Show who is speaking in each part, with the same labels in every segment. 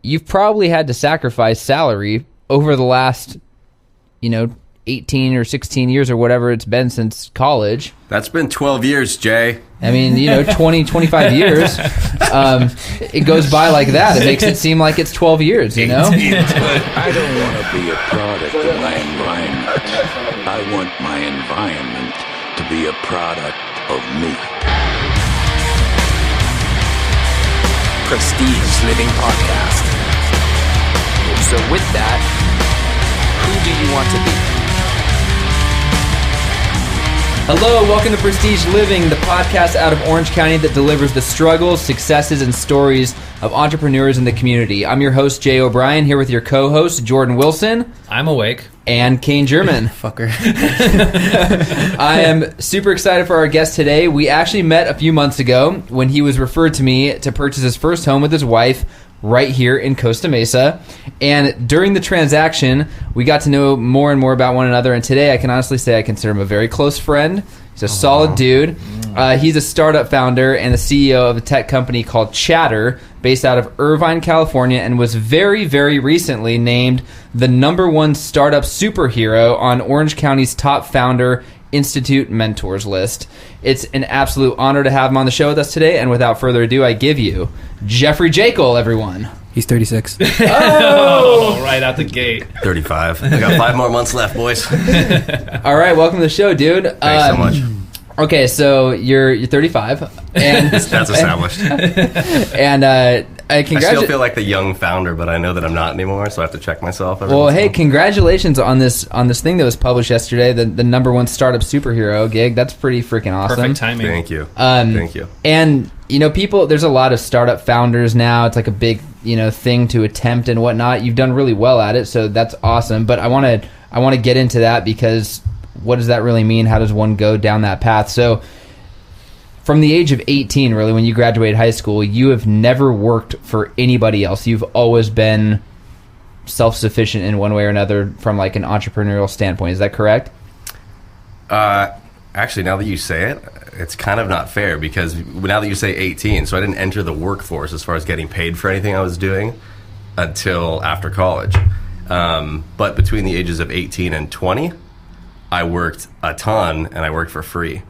Speaker 1: you've probably had to sacrifice salary over the last, 18 or 16 years or whatever it's been since college.
Speaker 2: That's been 12 years, Jay.
Speaker 1: I mean, 20, 25 years. It goes by like that. It makes it seem like it's 12 years,
Speaker 3: I don't want to be a product of my environment. I want my environment to be a product of me.
Speaker 4: Prestige Living Podcast. So with that, who do you want to be?
Speaker 1: Hello, welcome to Prestige Living, the podcast out of Orange County that delivers the struggles, successes, and stories of entrepreneurs in the community. I'm your host, Jay O'Brien, here with your co-host, Jordan Wilson.
Speaker 5: I'm awake.
Speaker 1: And Kane German.
Speaker 6: Fucker.
Speaker 1: I am super excited for our guest today. We actually met a few months ago when he was referred to me to purchase his first home with his wife right here in Costa Mesa. And during the transaction, we got to know more and more about one another. And today, I can honestly say I consider him a very close friend. He's a solid dude. He's a startup founder and the CEO of a tech company called Chatter, based out of Irvine, California, and was very, very recently named the #1 startup superhero on Orange County's top founder Institute Mentors list. It's an absolute honor to have him on the show with us today, and without further ado, I give you Jeffrey Jackel, everyone.
Speaker 6: He's 36.
Speaker 5: Oh, right out the gate.
Speaker 2: 35. I got 5 more months left, boys.
Speaker 1: All right, welcome to the show, dude.
Speaker 2: Thanks so much.
Speaker 1: Okay, so you're 35, and
Speaker 2: That's established.
Speaker 1: and
Speaker 2: I still feel like the young founder, but I know that I'm not anymore, so I have to check myself.
Speaker 1: Well, hey, congratulations on this thing that was published yesterday, the #1 startup superhero gig. That's pretty freaking awesome.
Speaker 5: Perfect timing.
Speaker 2: Thank you. Thank you.
Speaker 1: And people, there's a lot of startup founders now. It's like a big thing to attempt and whatnot. You've done really well at it, so that's awesome. But I want to get into that because what does that really mean? How does one go down that path? So from the age of 18, really, when you graduated high school, you have never worked for anybody else. You've always been self-sufficient in one way or another from like an entrepreneurial standpoint. Is that correct?
Speaker 2: Actually, now that you say it, it's kind of not fair because now that you say 18, so I didn't enter the workforce as far as getting paid for anything I was doing until after college. But between the ages of 18 and 20, I worked a ton and I worked for free.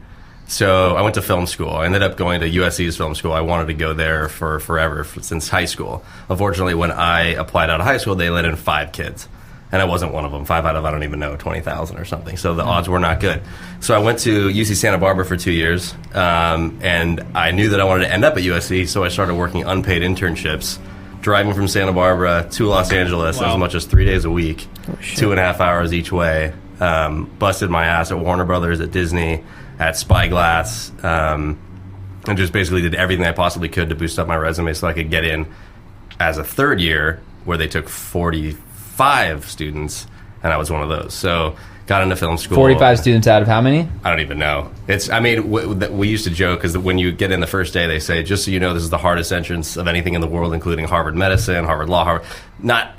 Speaker 2: So I went to film school. I ended up going to USC's film school. I wanted to go there for forever, since high school. Unfortunately, when I applied out of high school, they let in 5 kids. And I wasn't one of them. 5 out of, I don't even know, 20,000 or something. So the odds were not good. So I went to UC Santa Barbara for 2 years. And I knew that I wanted to end up at USC, so I started working unpaid internships, driving from Santa Barbara to Los Angeles as much as 3 days a week, 2.5 hours each way. Busted my ass at Warner Brothers, at Disney, at Spyglass, and just basically did everything I possibly could to boost up my resume so I could get in as a third year where they took 45 students, and I was one of those. So got into film school.
Speaker 1: 45 students out of how many?
Speaker 2: I don't even know. We used to joke because when you get in the first day, they say, just so you know, this is the hardest entrance of anything in the world, including Harvard Medicine, Harvard Law, Harvard.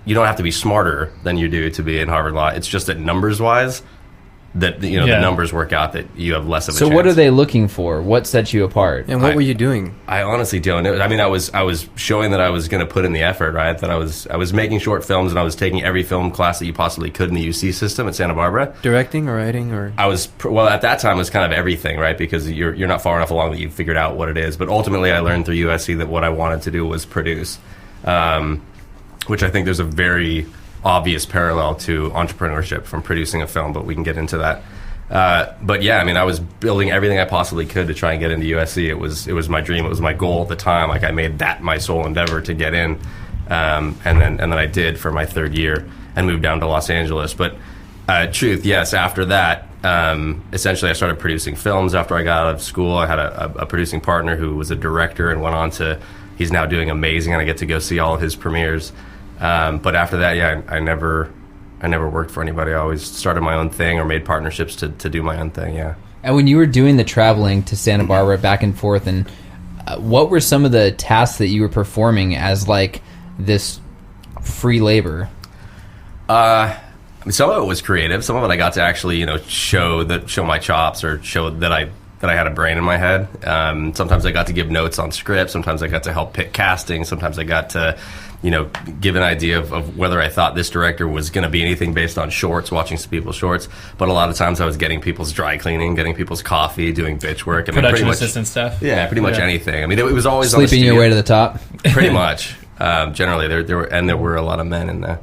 Speaker 2: You don't have to be smarter than you do to be in Harvard Law. It's just that numbers-wise, that the numbers work out that you have less of a chance.
Speaker 1: So what are they looking for? What sets you apart?
Speaker 6: And what were you doing?
Speaker 2: I honestly don't know. I mean, I was showing that I was going to put in the effort, right? That I was making short films and I was taking every film class that you possibly could in the UC system at Santa Barbara.
Speaker 6: Directing or writing or?
Speaker 2: At that time it was kind of everything, right? Because you're not far enough along that you've figured out what it is. But ultimately I learned through USC that what I wanted to do was produce, which I think there's a very obvious parallel to entrepreneurship from producing a film, but we can get into that. But yeah, I mean, I was building everything I possibly could to try and get into USC. It was my dream. It was my goal at the time. Like I made that my sole endeavor to get in, and then I did for my third year and moved down to Los Angeles. But truth, yes. After that, essentially, I started producing films. After I got out of school, I had a producing partner who was a director and went on to. He's now doing amazing, and I get to go see all of his premieres. But after that, yeah, I never worked for anybody. I always started my own thing or made partnerships to do my own thing, yeah.
Speaker 1: And when you were doing the traveling to Santa Barbara back and forth, and what were some of the tasks that you were performing as like this free labor?
Speaker 2: Some of it was creative. Some of it I got to actually, show my chops or show that I had a brain in my head. Sometimes I got to give notes on scripts. Sometimes I got to help pick casting. Sometimes I got to give an idea of whether I thought this director was going to be anything based on shorts, watching some people's shorts. But a lot of times I was getting people's dry cleaning, getting people's coffee, doing bitch work.
Speaker 5: Production
Speaker 2: pretty much,
Speaker 5: assistant stuff.
Speaker 2: Yeah, pretty much anything. I mean, it was always
Speaker 1: Sleeping your way to the top.
Speaker 2: Pretty much. Generally, there were a lot of men in there.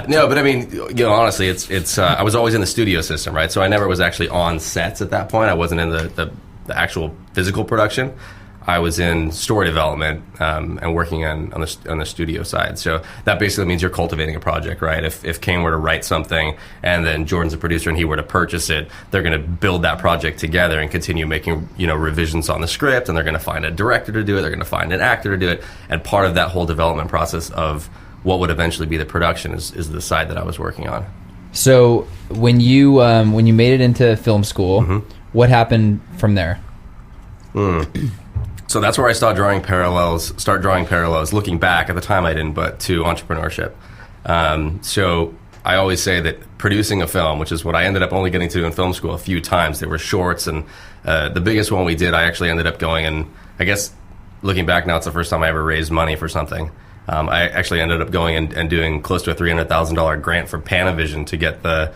Speaker 2: No, but I mean, honestly, it's. I was always in the studio system, right? So I never was actually on sets at that point. I wasn't in the actual physical production. I was in story development and working on the studio side. So that basically means you're cultivating a project, right? If Kane were to write something and then Jordan's a producer and he were to purchase it, they're going to build that project together and continue making revisions on the script, and they're going to find a director to do it. They're going to find an actor to do it, and part of that whole development process of what would eventually be the production is the side that I was working on.
Speaker 1: So when you made it into film school, what happened from there?
Speaker 2: So that's where I start drawing parallels. Looking back, at the time I didn't, but to entrepreneurship. So I always say that producing a film, which is what I ended up only getting to do in film school a few times, there were shorts, and the biggest one we did, I actually ended up going, and I guess looking back now, it's the first time I ever raised money for something. I actually ended up going and doing close to a $300,000 grant from Panavision to get the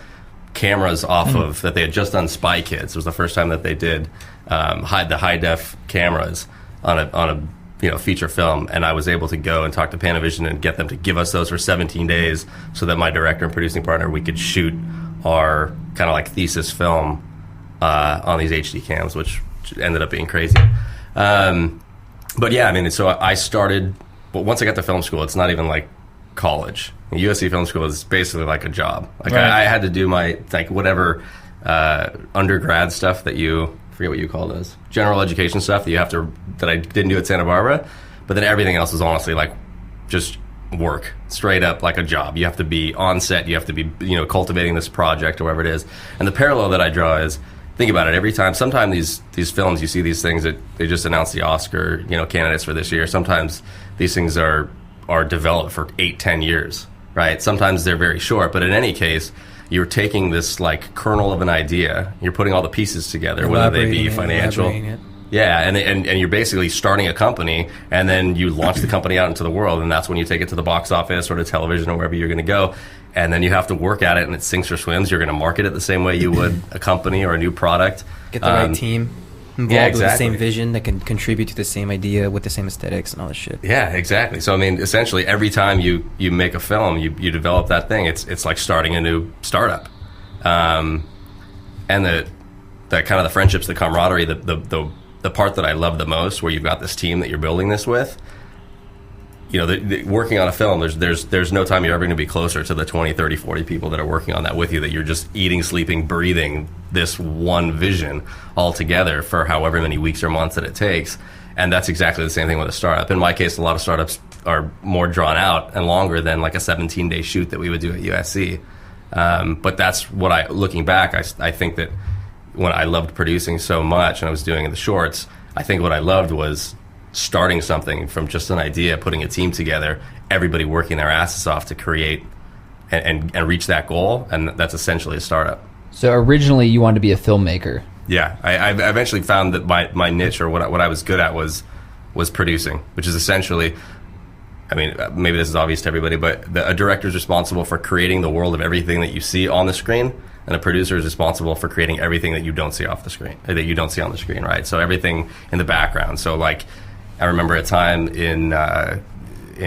Speaker 2: cameras off of that they had just done Spy Kids. It was the first time that they did the high def cameras on a feature film, and I was able to go and talk to Panavision and get them to give us those for 17 days so that my director and producing partner, we could shoot our kind of like thesis film on these HD cams, which ended up being crazy. But yeah, I mean, so I started, but once I got to film school, it's not even like college. USC Film School is basically like a job. Like
Speaker 5: right.
Speaker 2: I had to do my whatever undergrad stuff that I forget what you call those, general education stuff that I didn't do at Santa Barbara, but then everything else was honestly like just work, straight up like a job. You have to be on set, you have to be cultivating this project or whatever it is. And the parallel that I draw is, think about it, every time, sometimes these films, you see these things that they just announced the Oscar candidates for this year. Sometimes these things are developed for 8-10 years, right? Sometimes they're very short, but in any case, you're taking this like kernel of an idea, you're putting all the pieces together, whether they be financial. Yeah, and you're basically starting a company, and then you launch the company out into the world, and that's when you take it to the box office or to television or wherever you're going to go. And then you have to work at it, and it sinks or swims. You're going to market it the same way you would a company or a new product.
Speaker 6: Get the right team involved with the same vision that can contribute to the same idea with the same aesthetics and all this shit.
Speaker 2: Yeah, exactly. So I mean, essentially, every time you make a film, you develop that thing. It's like starting a new startup, and the kind of the friendships, the camaraderie, the part that I love the most, where you've got this team that you're building this with. Working on a film, there's no time you're ever going to be closer to the 20, 30, 40 people that are working on that with you, that you're just eating, sleeping, breathing this one vision all together for however many weeks or months that it takes. And that's exactly the same thing with a startup. In my case, a lot of startups are more drawn out and longer than like a 17-day shoot that we would do at USC. But that's what looking back, I think that when I loved producing so much and I was doing the shorts, I think what I loved was starting something from just an idea, putting a team together, everybody working their asses off to create and reach that goal, and that's essentially a startup.
Speaker 1: So originally you wanted to be a filmmaker.
Speaker 2: Yeah, I eventually found that my niche, or what I was good at, was producing, which is essentially, I mean, maybe this is obvious to everybody, but a director is responsible for creating the world of everything that you see on the screen, and a producer is responsible for creating everything that you don't see off the screen, that you don't see on the screen, right? So everything in the background. So like, I remember a time in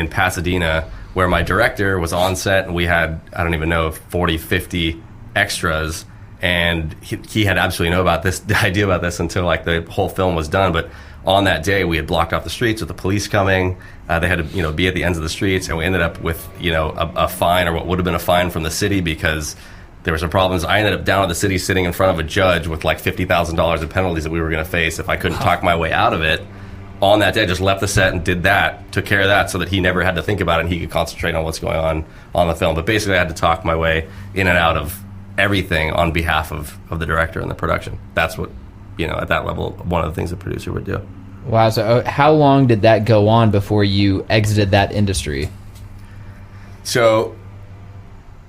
Speaker 2: Pasadena where my director was on set, and we had, I don't even know, 40, 50 extras, and he had absolutely no idea about this until like the whole film was done. But on that day, we had blocked off the streets with the police coming. They had to be at the ends of the streets, and we ended up with a fine, or what would have been a fine from the city, because there were some problems. I ended up down at the city sitting in front of a judge with like $50,000 in penalties that we were going to face if I couldn't talk my way out of it. On that day, I just left the set and did that, took care of that, so that he never had to think about it and he could concentrate on what's going on the film. But basically, I had to talk my way in and out of everything on behalf of the director and the production. That's what, at that level, one of the things a producer would do.
Speaker 1: Wow. So how long did that go on before you exited that industry?
Speaker 2: So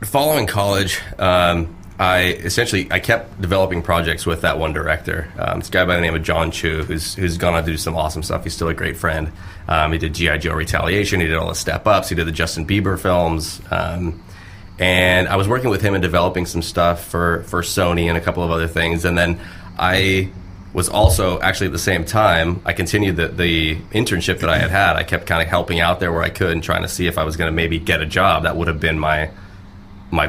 Speaker 2: following college, I kept developing projects with that one director. This guy by the name of John Chu, who's gone on to do some awesome stuff. He's still a great friend. He did G.I. Joe Retaliation. He did all the Step Ups. He did the Justin Bieber films. And I was working with him and developing some stuff for Sony and a couple of other things. And then I was also, actually at the same time, I continued the internship that I had. I kept kind of helping out there where I could and trying to see if I was going to maybe get a job. That would have been my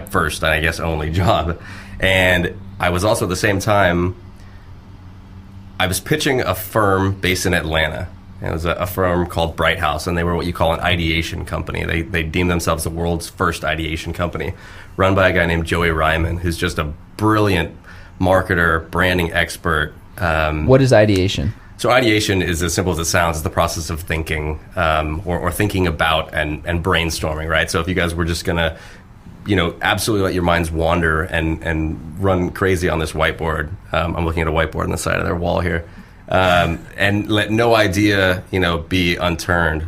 Speaker 2: first and I guess only job. And I was also at the same time, I was pitching a firm based in Atlanta. It was a firm called Bright House, and they were what you call an ideation company. They deemed themselves the world's first ideation company, run by a guy named Joey Ryman, who's just a brilliant marketer, branding expert.
Speaker 1: What is ideation?
Speaker 2: So ideation is as simple as it sounds. It's the process of thinking or thinking about and brainstorming, right? So if you guys were just going to absolutely let your minds wander and run crazy on this whiteboard. I'm looking at a whiteboard on the side of their wall here. And let no idea, be unturned.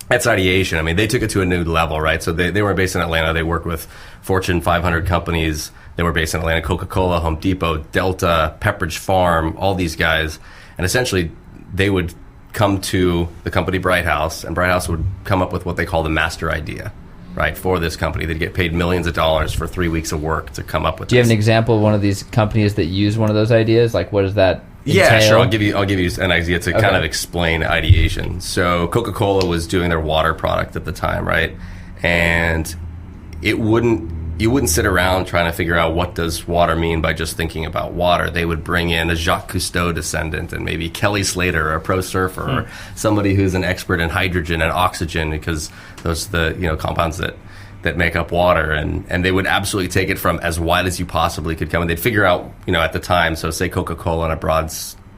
Speaker 2: That's ideation. I mean, they took it to a new level, right? So they were based in Atlanta. They worked with Fortune 500 companies. They were based in Atlanta, Coca-Cola, Home Depot, Delta, Pepperidge Farm, all these guys. And essentially, they would come to the company Bright House, and Bright House would come up with what they call the master idea. Right, for this company. They'd get paid millions of dollars for 3 weeks of work to come up with.
Speaker 1: Do you have an example of one of these companies that use one of those ideas? Like, what does that entail?
Speaker 2: Yeah, sure. I'll give you an idea to kind of explain ideation. So Coca-Cola was doing their water product at the time, right? And you wouldn't sit around trying to figure out what does water mean by just thinking about water. They would bring in a Jacques Cousteau descendant and maybe Kelly Slater, a pro surfer, or somebody who's an expert in hydrogen and oxygen, because those are the compounds that make up water. And they would absolutely take it from as wide as you possibly could come. And they'd figure out, at the time, so say Coca-Cola on a broad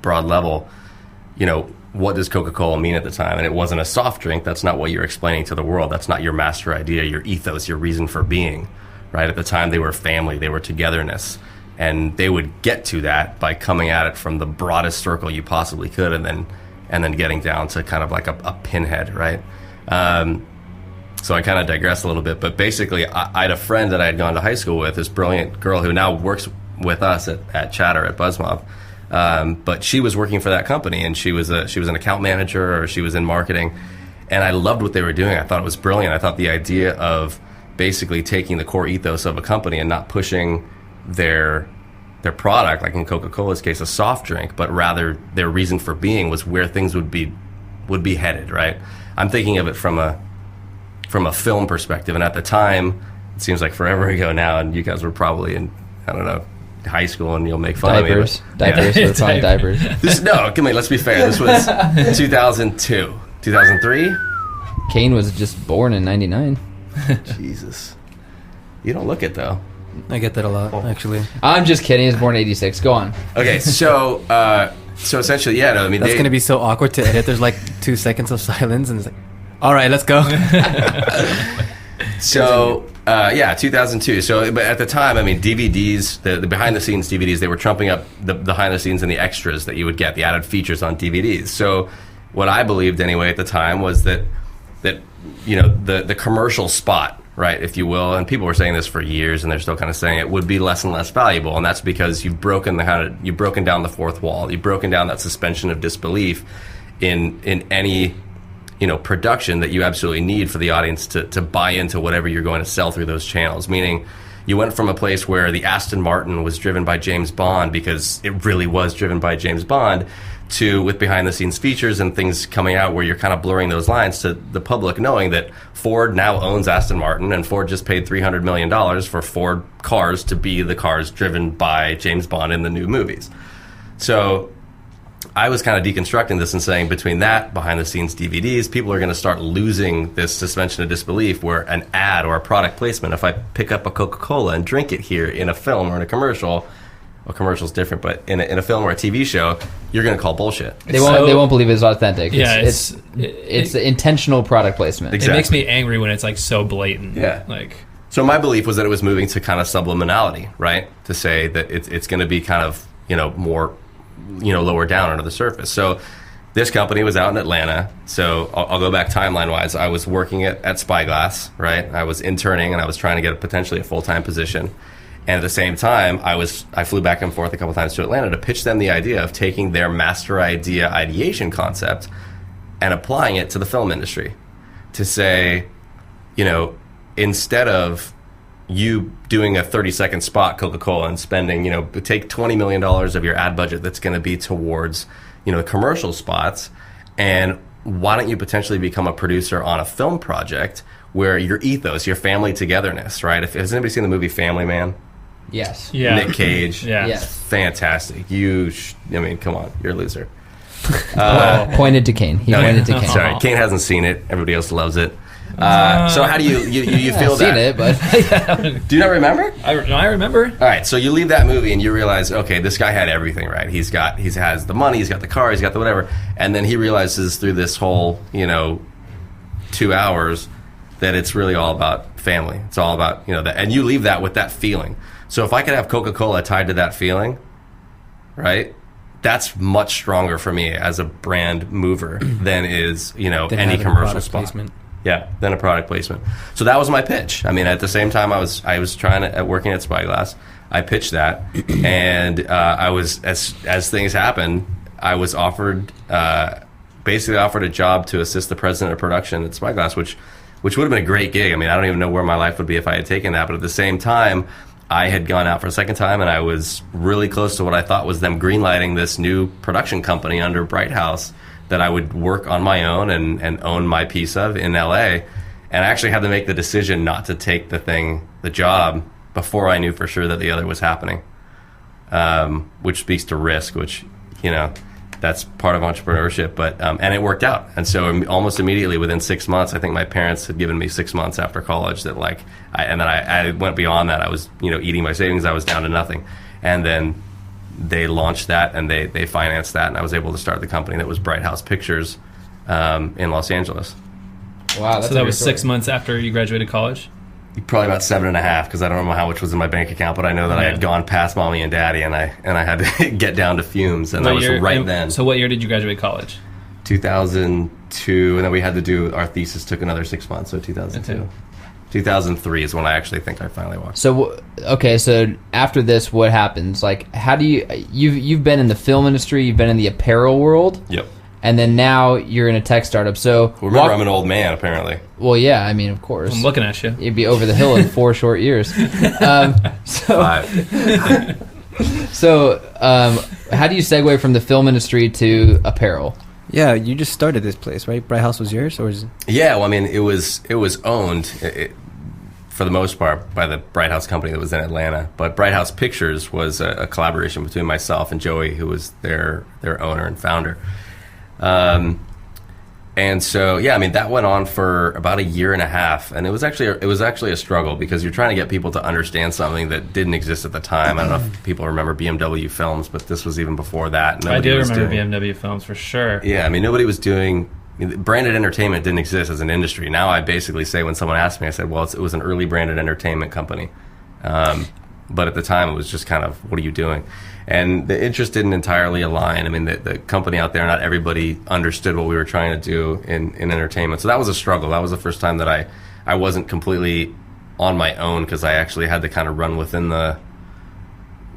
Speaker 2: level, what does Coca-Cola mean at the time? And it wasn't a soft drink. That's not what you're explaining to the world. That's not your master idea, your ethos, your reason for being. Right, at the time, they were family, they were togetherness, and they would get to that by coming at it from the broadest circle you possibly could, and then getting down to kind of like a pinhead, right? So I kind of digress a little bit, but basically, I had a friend that I had gone to high school with, this brilliant girl who now works with us at Chatter at BuzzMob, but she was working for that company, and she was an account manager, or she was in marketing, and I loved what they were doing. I thought it was brilliant. I thought the idea of basically taking the core ethos of a company and not pushing their product, like in Coca-Cola's case, a soft drink, but rather their reason for being was where things would be headed, right? I'm thinking of it from a film perspective, and at the time, it seems like forever ago now, and you guys were probably in, I don't know, high school, and you'll make fun of me.
Speaker 1: Diapers, we're calling diapers.
Speaker 2: No, come on, let's be fair. This was 2002, 2003.
Speaker 1: Kane was just born in 99.
Speaker 2: Jesus. You don't look it, though.
Speaker 6: I get that a lot, actually.
Speaker 1: I'm just kidding. He was born in 86. Go on.
Speaker 2: Okay, so essentially, that's
Speaker 6: going to be so awkward to edit. There's like 2 seconds of silence, and it's like, all right, let's go.
Speaker 2: So, 2002. So, but at the time, DVDs, the behind-the-scenes DVDs, they were trumping up the behind-the-scenes and the extras that you would get, the added features on DVDs. So, what I believed anyway at the time was that the commercial spot, right, if you will, and people were saying this for years, and they're still kind of saying it, would be less and less valuable, and that's because you've broken down the fourth wall, you've broken down that suspension of disbelief in any production that you absolutely need for the audience to buy into whatever you're going to sell through those channels. Meaning, you went from a place where the Aston Martin was driven by James Bond because it really was driven by James Bond, to with behind-the-scenes features and things coming out where you're kind of blurring those lines to the public knowing that Ford now owns Aston Martin, and Ford just paid $300 million for Ford cars to be the cars driven by James Bond in the new movies. So I was kind of deconstructing this and saying between that, behind-the-scenes DVDs, people are going to start losing this suspension of disbelief where an ad or a product placement, if I pick up a Coca-Cola and drink it here in a film or in a commercial, well, commercial's different, but in a film or a TV show, you're going to call bullshit.
Speaker 1: They won't believe it's authentic.
Speaker 5: Yeah,
Speaker 1: it's intentional product placement.
Speaker 2: Exactly.
Speaker 5: It makes me angry when it's like so blatant.
Speaker 2: Yeah. So my belief was that it was moving to kind of subliminality, right? To say that it's going to be kind of more lower down under the surface. So this company was out in Atlanta. So I'll go back timeline wise. I was working at Spyglass, right? I was interning and I was trying to get potentially a full-time position. And at the same time, I flew back and forth a couple times to Atlanta to pitch them the idea of taking their master idea ideation concept and applying it to the film industry. To say, instead of you doing a 30-second spot, Coca-Cola, and spending, take $20 million of your ad budget that's going to be towards, commercial spots, and why don't you potentially become a producer on a film project where your ethos, your family togetherness, right? Has anybody seen the movie Family Man?
Speaker 1: Yes.
Speaker 5: Yeah.
Speaker 2: Nick Cage.
Speaker 5: Yeah.
Speaker 1: Yes.
Speaker 2: Fantastic. Come on, you're a loser.
Speaker 1: Pointed to Kane. He pointed to Kane.
Speaker 2: Sorry, Kane hasn't seen it. Everybody else loves it. So how do you feel
Speaker 1: I've
Speaker 2: that?
Speaker 1: seen it, but
Speaker 2: Do you not remember?
Speaker 5: I remember.
Speaker 2: All right, so you leave that movie and you realize, okay, this guy had everything, right? He has the money, he's got the car, he's got the whatever, and then he realizes through this whole 2 hours that it's really all about family. It's all about that, and you leave that with that feeling. So if I could have Coca-Cola tied to that feeling, right? That's much stronger for me as a brand mover than is any commercial spot. Placement. Yeah, than a product placement. So that was my pitch. I mean, at the same time, I was working at Spyglass. I pitched that, and I was as things happened, I was basically offered a job to assist the president of production at Spyglass, which would have been a great gig. I mean, I don't even know where my life would be if I had taken that. But at the same time, I had gone out for a second time, and I was really close to what I thought was them greenlighting this new production company under Bright House that I would work on my own and own my piece of in LA. And I actually had to make the decision not to take the job, before I knew for sure that the other was happening, which speaks to risk, which, that's part of entrepreneurship. But and it worked out. And so almost immediately, within 6 months, I think my parents had given me 6 months after college that I went beyond that. I was, eating my savings. I was down to nothing. And then they launched that, and they financed that, and I was able to start the company that was Bright House Pictures in Los Angeles.
Speaker 1: wow.
Speaker 5: So that was 6 months after you graduated college?
Speaker 2: Probably about 7.5, because I don't remember how much was in my bank account, but I know that I had gone past mommy and daddy, and I had to get down to fumes, and that was right then.
Speaker 5: So what year did you graduate college?
Speaker 2: 2002, and then we had to do our thesis. Took another 6 months, so 2002. 2003 is when I actually think I finally walked.
Speaker 1: So so after this, what happens? Like, how do you've been in the film industry, you've been in the apparel world.
Speaker 2: Yep.
Speaker 1: And then now you're in a tech startup. So
Speaker 2: remember, I'm an old man, apparently.
Speaker 1: Well, yeah, I mean, of course.
Speaker 5: I'm looking at you.
Speaker 1: You'd be over the hill in 4 short years. So how do you segue from the film industry to apparel?
Speaker 6: Yeah, you just started this place, right? Bright House was yours, or is it?
Speaker 2: Yeah, well, I mean, it was owned for the most part by the Bright House company that was in Atlanta. But Bright House Pictures was a collaboration between myself and Joey, who was their owner and founder. And so, yeah, I mean, that went on for about 1.5 years, and it was actually a struggle, because you're trying to get people to understand something that didn't exist at the time. I don't know if people remember BMW films, but this was even before that.
Speaker 5: I do remember BMW films for sure.
Speaker 2: Yeah, I mean, nobody was doing. Branded entertainment didn't exist as an industry. Now I basically say, when someone asks me, I said, well, it was an early branded entertainment company. But at the time, it was just kind of, what are you doing? And the interest didn't entirely align. I mean, the company out there, not everybody understood what we were trying to do in entertainment. So that was a struggle. That was the first time that I wasn't completely on my own, because I actually had to kind of run within the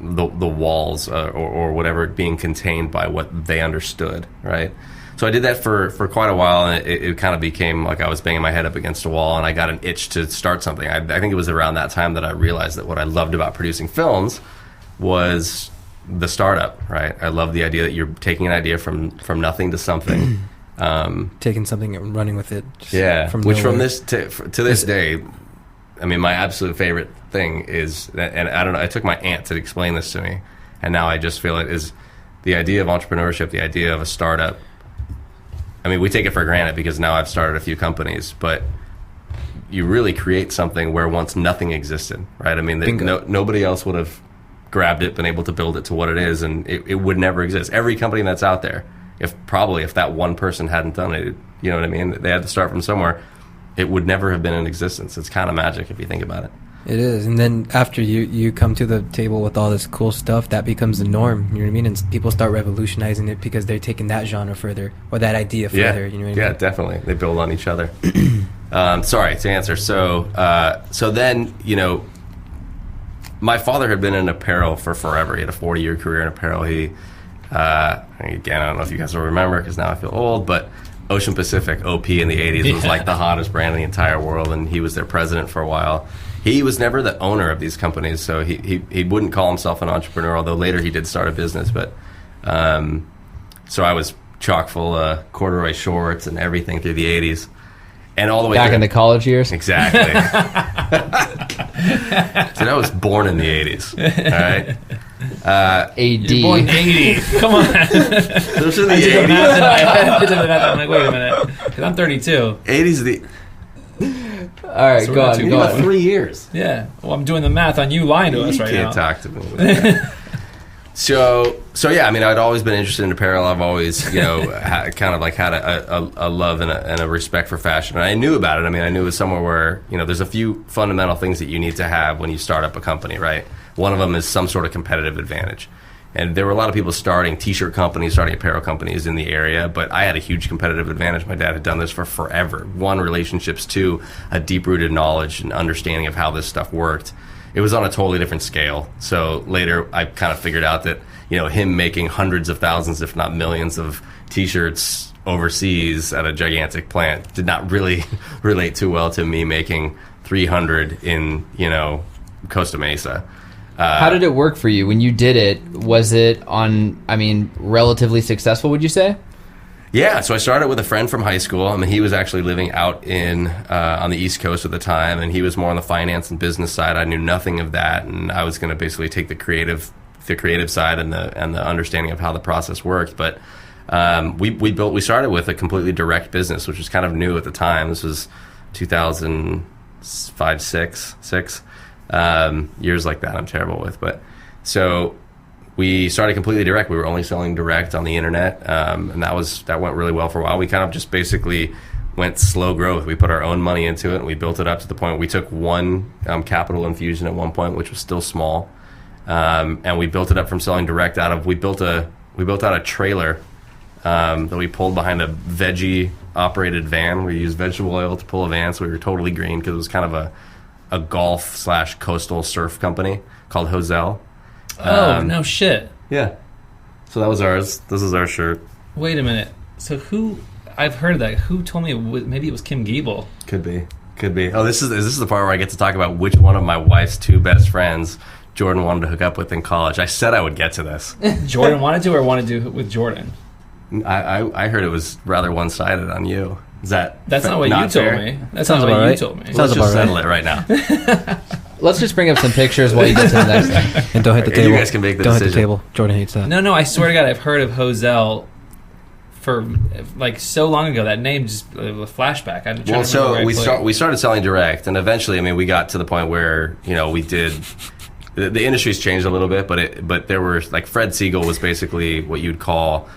Speaker 2: walls or whatever, being contained by what they understood, right? So I did that for quite a while, and it kind of became like I was banging my head up against a wall, and I got an itch to start something. I think it was around that time that I realized that what I loved about producing films was the startup, right? I love the idea that you're taking an idea from nothing to something.
Speaker 6: Taking something and running with it.
Speaker 2: Which from this to this day, I mean, my absolute favorite thing is, and I don't know, I took my aunt to explain this to me, and now I just feel it is the idea of entrepreneurship, the idea of a startup. I mean, we take it for granted because now I've started a few companies, but you really create something where once nothing existed, right? I mean, nobody else would have grabbed it, been able to build it to what it is, and it would never exist. Every company that's out there, if that one person hadn't done it, you know what I mean? They had to start from somewhere. It would never have been in existence. It's kind of magic if you think about it.
Speaker 6: It is. And then after you come to the table with all this cool stuff, that becomes the norm, you know what I mean? And people start revolutionizing it because they're taking that genre further, or that idea further, you know what I mean?
Speaker 2: Yeah, definitely. They build on each other. Sorry, to answer. So then, my father had been in apparel for forever. He had a 40-year career in apparel. He, again, I don't know if you guys will remember because now I feel old, but Ocean Pacific, OP in the 80s, was like the hottest brand in the entire world, and he was their president for a while. He was never the owner of these companies, so he wouldn't call himself an entrepreneur, although later he did start a business. But so I was chock full of corduroy shorts and everything through the 80s. And all the way
Speaker 1: Back
Speaker 2: through.
Speaker 1: in the college years?
Speaker 2: Exactly. So I was born in the 80s. All right?
Speaker 1: AD.
Speaker 5: You're born 80. Come on.
Speaker 2: Those are the
Speaker 5: I did the
Speaker 2: 80s.
Speaker 5: math in my head. I did the math. I'm like, wait a minute. Because I'm 32.
Speaker 2: 80s the...
Speaker 1: All right,
Speaker 5: So
Speaker 1: go
Speaker 5: we're not
Speaker 1: on,
Speaker 5: too
Speaker 1: go
Speaker 2: About
Speaker 1: on.
Speaker 2: 3 years.
Speaker 5: Yeah. Well, I'm doing the math on you lying to us
Speaker 2: You
Speaker 5: right now.
Speaker 2: can't talk to me with that. So yeah, I mean, I'd always been interested in apparel. I've always, kind of like had a love and a respect for fashion. And I knew about it. I mean, I knew it was somewhere where, there's a few fundamental things that you need to have when you start up a company, right? One of them is some sort of competitive advantage. And there were a lot of people starting T-shirt companies, starting apparel companies in the area, but I had a huge competitive advantage. My dad had done this for forever. One, relationships. Two, a deep-rooted knowledge and understanding of how this stuff worked. It was on a totally different scale. So later, I kind of figured out that, him making hundreds of thousands, if not millions, of T-shirts overseas at a gigantic plant did not really relate too well to me making 300 in, Costa Mesa.
Speaker 1: How did it work for you when you did it? Was it relatively successful, would you say?
Speaker 2: Yeah, so I started with a friend from high school. I mean, he was actually living out on the East Coast at the time, and he was more on the finance and business side. I knew nothing of that, and I was going to basically take the creative side and the understanding of how the process worked. But we started with a completely direct business, which was kind of new at the time. This was 2005, six. Years like that I'm terrible with, but so we started completely direct. We were only selling direct on the internet, and that went really well for a while. We kind of just basically went slow growth. We put our own money into it, and we built it up to the point we took one capital infusion at one point, which was still small, and we built it up from selling direct we built out a trailer that we pulled behind a veggie operated van. We used vegetable oil to pull a van, so we were totally green because it was kind of a golf / coastal surf company called Hosel.
Speaker 5: Oh, no shit.
Speaker 2: Yeah. So that was ours. This is our shirt.
Speaker 5: Wait a minute. So I've heard of that. Who told me maybe it was Kim Giebel? Could
Speaker 2: be. Oh, is this the part where I get to talk about which one of my wife's two best friends Jordan wanted to hook up with in college? I said I would get to this.
Speaker 5: Jordan wanted to or wanted to with Jordan?
Speaker 2: I heard it was rather one-sided on you.
Speaker 5: That's not what you told me. That sounds about what you told me.
Speaker 2: Let's just settle it right now.
Speaker 1: Let's just bring up some pictures while you get to the next thing.
Speaker 6: And don't hit the table.
Speaker 2: You guys can make the
Speaker 6: don't
Speaker 2: decision.
Speaker 6: hit the table. Jordan hates that.
Speaker 5: No, I swear to God, I've heard of Hosel for like so long ago. That name just a flashback. I'm trying to remember
Speaker 2: we started selling direct, and eventually, we got to the point where we did. The industry's changed a little bit, but there were like Fred Siegel was basically what you'd call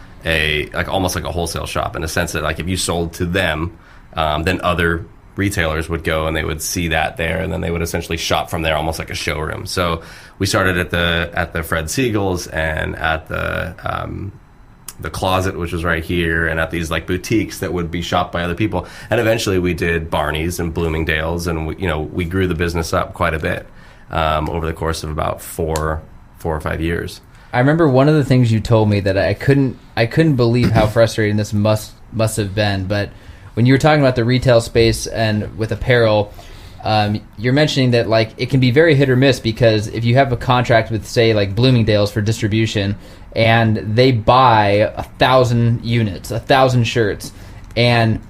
Speaker 2: almost like a wholesale shop in a sense that like if you sold to them, then other retailers would go and they would see that there, and then they would essentially shop from there, almost like a showroom. So we started at the Fred Siegel's and at the Closet, which was right here, and at these like boutiques that would be shopped by other people. And eventually we did Barney's and Bloomingdale's, and we grew the business up quite a bit over the course of about 4 or 5 years.
Speaker 1: I remember one of the things you told me that I couldn't believe how frustrating this must have been. But when you were talking about the retail space and with apparel, you're mentioning that like it can be very hit or miss, because if you have a contract with, say, like Bloomingdale's for distribution, and they buy 1,000 units, 1,000 shirts, and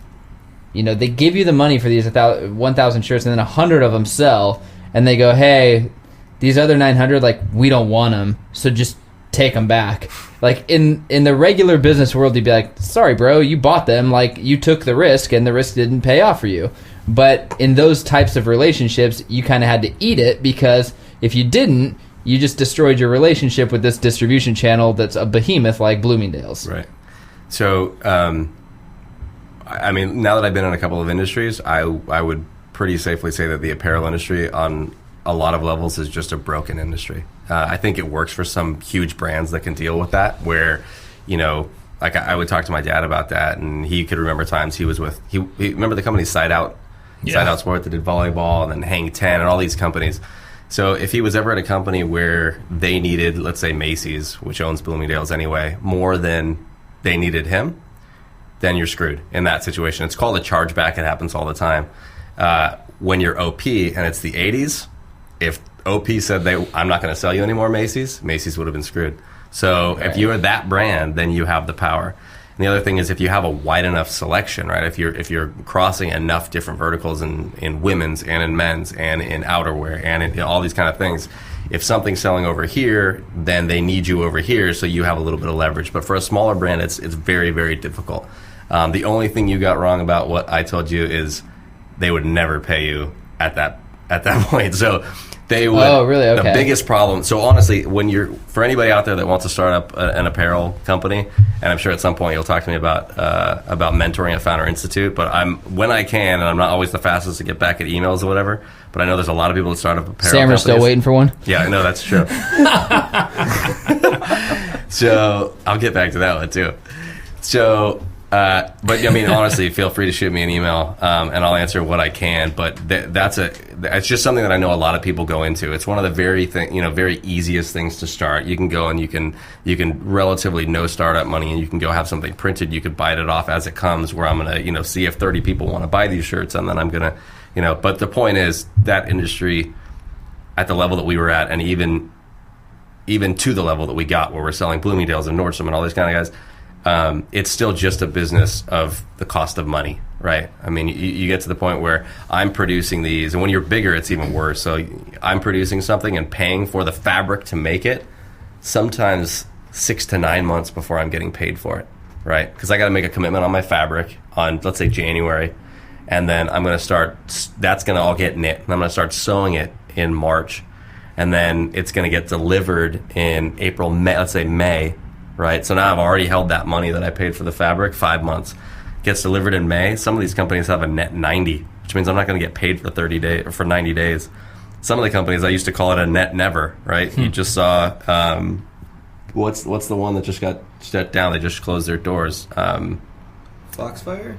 Speaker 1: they give you the money for these 1,000 shirts, and then 100 of them sell, and they go, hey, these other 900, like, we don't want them, so just take them back. Like in the regular business world, you'd be like, sorry bro, you bought them, like you took the risk and the risk didn't pay off for you. But in those types of relationships, you kind of had to eat it, because if you didn't, you just destroyed your relationship with this distribution channel that's a behemoth like Bloomingdale's.
Speaker 2: Right. So now that I've been in a couple of industries, I would pretty safely say that the apparel industry on a lot of levels is just a broken industry. I think it works for some huge brands that can deal with that, where, like I would talk to my dad about that, and he could remember times he was with, he remember the company Side Out Sport that did volleyball, and then Hang 10 and all these companies. So if he was ever at a company where they needed, let's say Macy's, which owns Bloomingdale's anyway, more than they needed him, then you're screwed in that situation. It's called a chargeback. It happens all the time. When you're OP and it's the 80s, if OP said I'm not going to sell you any more Macy's would have been screwed. So if you are that brand, then you have the power. And the other thing is if you have a wide enough selection, right? If you're crossing enough different verticals in women's and in men's and in outerwear and in all these kind of things, if something's selling over here, then they need you over here, so you have a little bit of leverage. But for a smaller brand, it's very, very difficult. The only thing you got wrong about what I told you is they would never pay you at that point. So they would. Oh, really? Okay. The biggest problem. So honestly, for anybody out there that wants to start up an apparel company, and I'm sure at some point you'll talk to me about mentoring at Founder Institute. But when I can, and I'm not always the fastest to get back at emails or whatever. But I know there's a lot of people that start up apparel companies.
Speaker 1: Still waiting for one.
Speaker 2: Yeah, I know, that's true. So I'll get back to that one too. So. But I mean, honestly, feel free to shoot me an email, and I'll answer what I can. But it's just something that I know a lot of people go into. It's one of the very easiest things to start. You can go and you can relatively no startup money, and you can go have something printed. You could bite it off as it comes. Where I'm gonna see if 30 people want to buy these shirts, and then I'm gonna But the point is that industry, at the level that we were at, and even to the level that we got, where we're selling Bloomingdale's and Nordstrom and all these kind of guys. It's still just a business of the cost of money, right? I mean, you get to the point where I'm producing these, and when you're bigger, it's even worse. So I'm producing something and paying for the fabric to make it, sometimes 6 to 9 months before I'm getting paid for it, right? Because I got to make a commitment on my fabric on, let's say, January, and then I'm going to start, that's going to all get knit, and I'm going to start sewing it in March, and then it's going to get delivered in April, May, let's say May, right? So now I've already held that money that I paid for the fabric 5 months. Gets delivered in May. Some of these companies have a net 90, which means I'm not going to get paid for 30 days or for 90 days. Some of the companies, I used to call it a net never, right? You just saw, what's the one that just got shut down? They just closed their doors.
Speaker 6: Foxfire?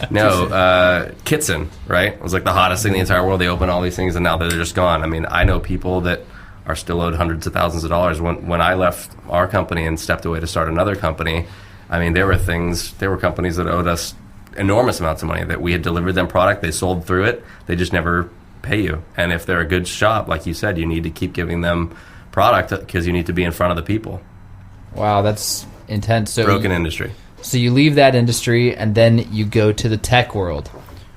Speaker 2: No, Kitson, right? It was like the hottest thing in the entire world. They opened all these things and now they're just gone. I mean, I know people that are still owed hundreds of thousands of dollars. When I left our company and stepped away to start another company, I mean, there were companies that owed us enormous amounts of money that we had delivered them product, they sold through it, they just never pay you. And if they're a good shop, like you said, you need to keep giving them product because you need to be in front of the people.
Speaker 1: Wow, that's intense. So
Speaker 2: broken industry.
Speaker 1: So you leave that industry and then you go to the tech world.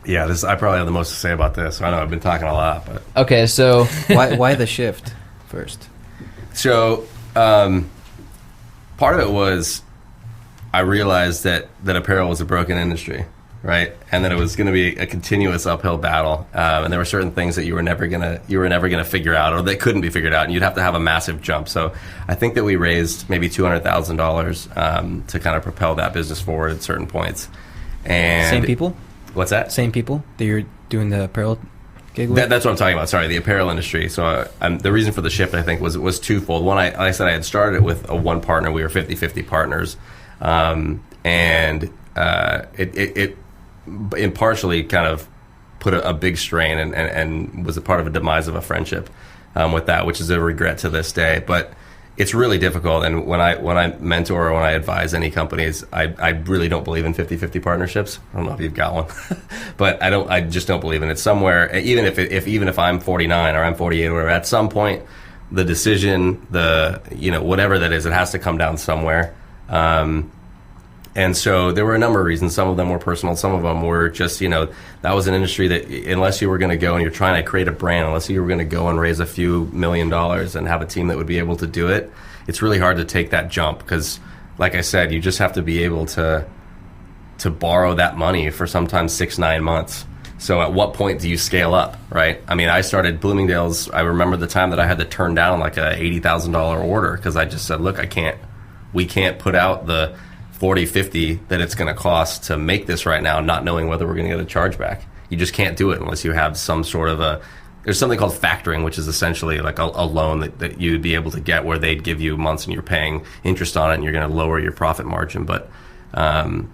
Speaker 2: Yeah, I probably have the most to say about this. I know I've been talking a lot, but
Speaker 1: okay. So
Speaker 6: why the shift first?
Speaker 2: So part of it was I realized that apparel was a broken industry, right? And that it was going to be a continuous uphill battle, and there were certain things that you were never gonna figure out, or that couldn't be figured out, and you'd have to have a massive jump. So I think that we raised maybe $200,000 to kind of propel that business forward at certain points. And
Speaker 6: same people?
Speaker 2: What's that?
Speaker 6: Same people that you're doing the apparel gig with?
Speaker 2: That's what I'm talking about. Sorry, the apparel industry. So the reason for the shift, I think, was twofold. One, I said I had started it with one partner. We were 50-50 partners. And it impartially kind of put a big strain and was a part of a demise of a friendship with that, which is a regret to this day. But it's really difficult. And when I mentor or when I advise any companies, I really don't believe in 50-50 partnerships. I don't know if you've got one, but I just don't believe in it. Somewhere, even if I'm 49 or I'm 48 or whatever, at some point, the decision, whatever that is, it has to come down somewhere. And so there were a number of reasons. Some of them were personal. Some of them were just, that was an industry that unless you were going to go and you're trying to create a brand, unless you were going to go and raise a few $1 million and have a team that would be able to do it, it's really hard to take that jump because, like I said, you just have to be able to borrow that money for sometimes 6-9 months. So at what point do you scale up, right? I mean, I started Bloomingdale's. I remember the time that I had to turn down like a $80,000 order because I just said, look, we can't put out the $40-50 that it's going to cost to make this right now, not knowing whether we're going to get a chargeback. You just can't do it unless you have some sort of there's something called factoring, which is essentially like a loan that you'd be able to get where they'd give you months and you're paying interest on it and you're going to lower your profit margin. But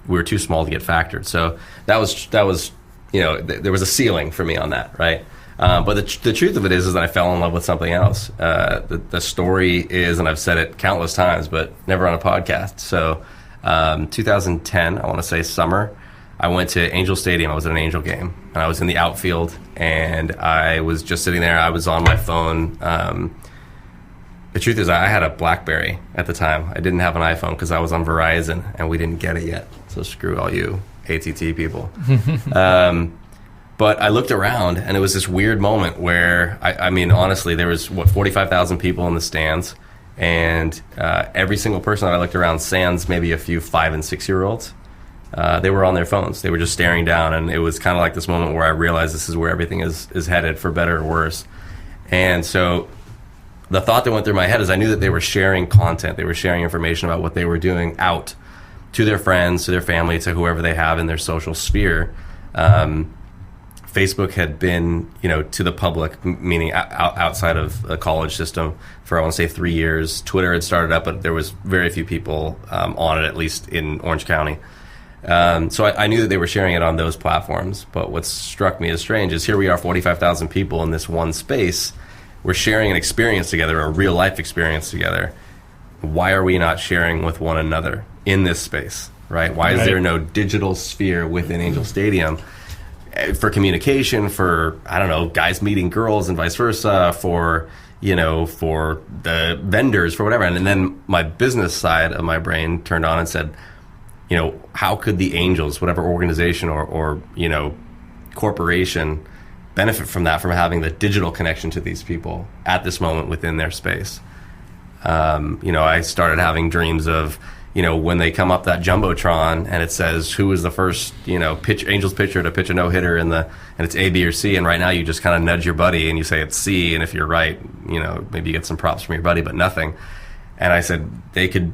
Speaker 2: we were too small to get factored. So that was there was a ceiling for me on that, right? But the truth of it is that I fell in love with something else. The story is, and I've said it countless times, but never on a podcast. So 2010, I want to say summer, I went to Angel Stadium. I was at an Angel game, and I was in the outfield, and I was just sitting there. I was on my phone. The truth is, I had a BlackBerry at the time. I didn't have an iPhone because I was on Verizon, and we didn't get it yet. So screw all you AT&T people. But I looked around, and it was this weird moment where, I mean, honestly, there was, 45,000 people in the stands, and every single person that I looked around, sans maybe a few 5- and 6-year-olds, they were on their phones. They were just staring down, and it was kind of like this moment where I realized this is where everything is headed, for better or worse. And so the thought that went through my head is I knew that they were sharing content. They were sharing information about what they were doing out to their friends, to their family, to whoever they have in their social sphere. Facebook had been, to the public, meaning outside of the college system, for I want to say 3 years. Twitter had started up, but there was very few people on it, at least in Orange County. So I knew that they were sharing it on those platforms. But what struck me as strange is here we are, 45,000 people in this one space. We're sharing an experience together, a real life experience together. Why are we not sharing with one another in this space, right? Why is there no digital sphere within Angel Stadium for communication, for, I don't know, guys meeting girls and vice versa, for the vendors, for whatever. And then my business side of my brain turned on and said, how could the Angels, whatever organization or corporation, benefit from that, from having the digital connection to these people at this moment within their space? I started having dreams of, when they come up that Jumbotron and it says who was the first, Angels pitcher to pitch a no-hitter and it's A, B, or C, and right now you just kind of nudge your buddy and you say it's C, and if you're right, maybe you get some props from your buddy, but nothing. And I said they could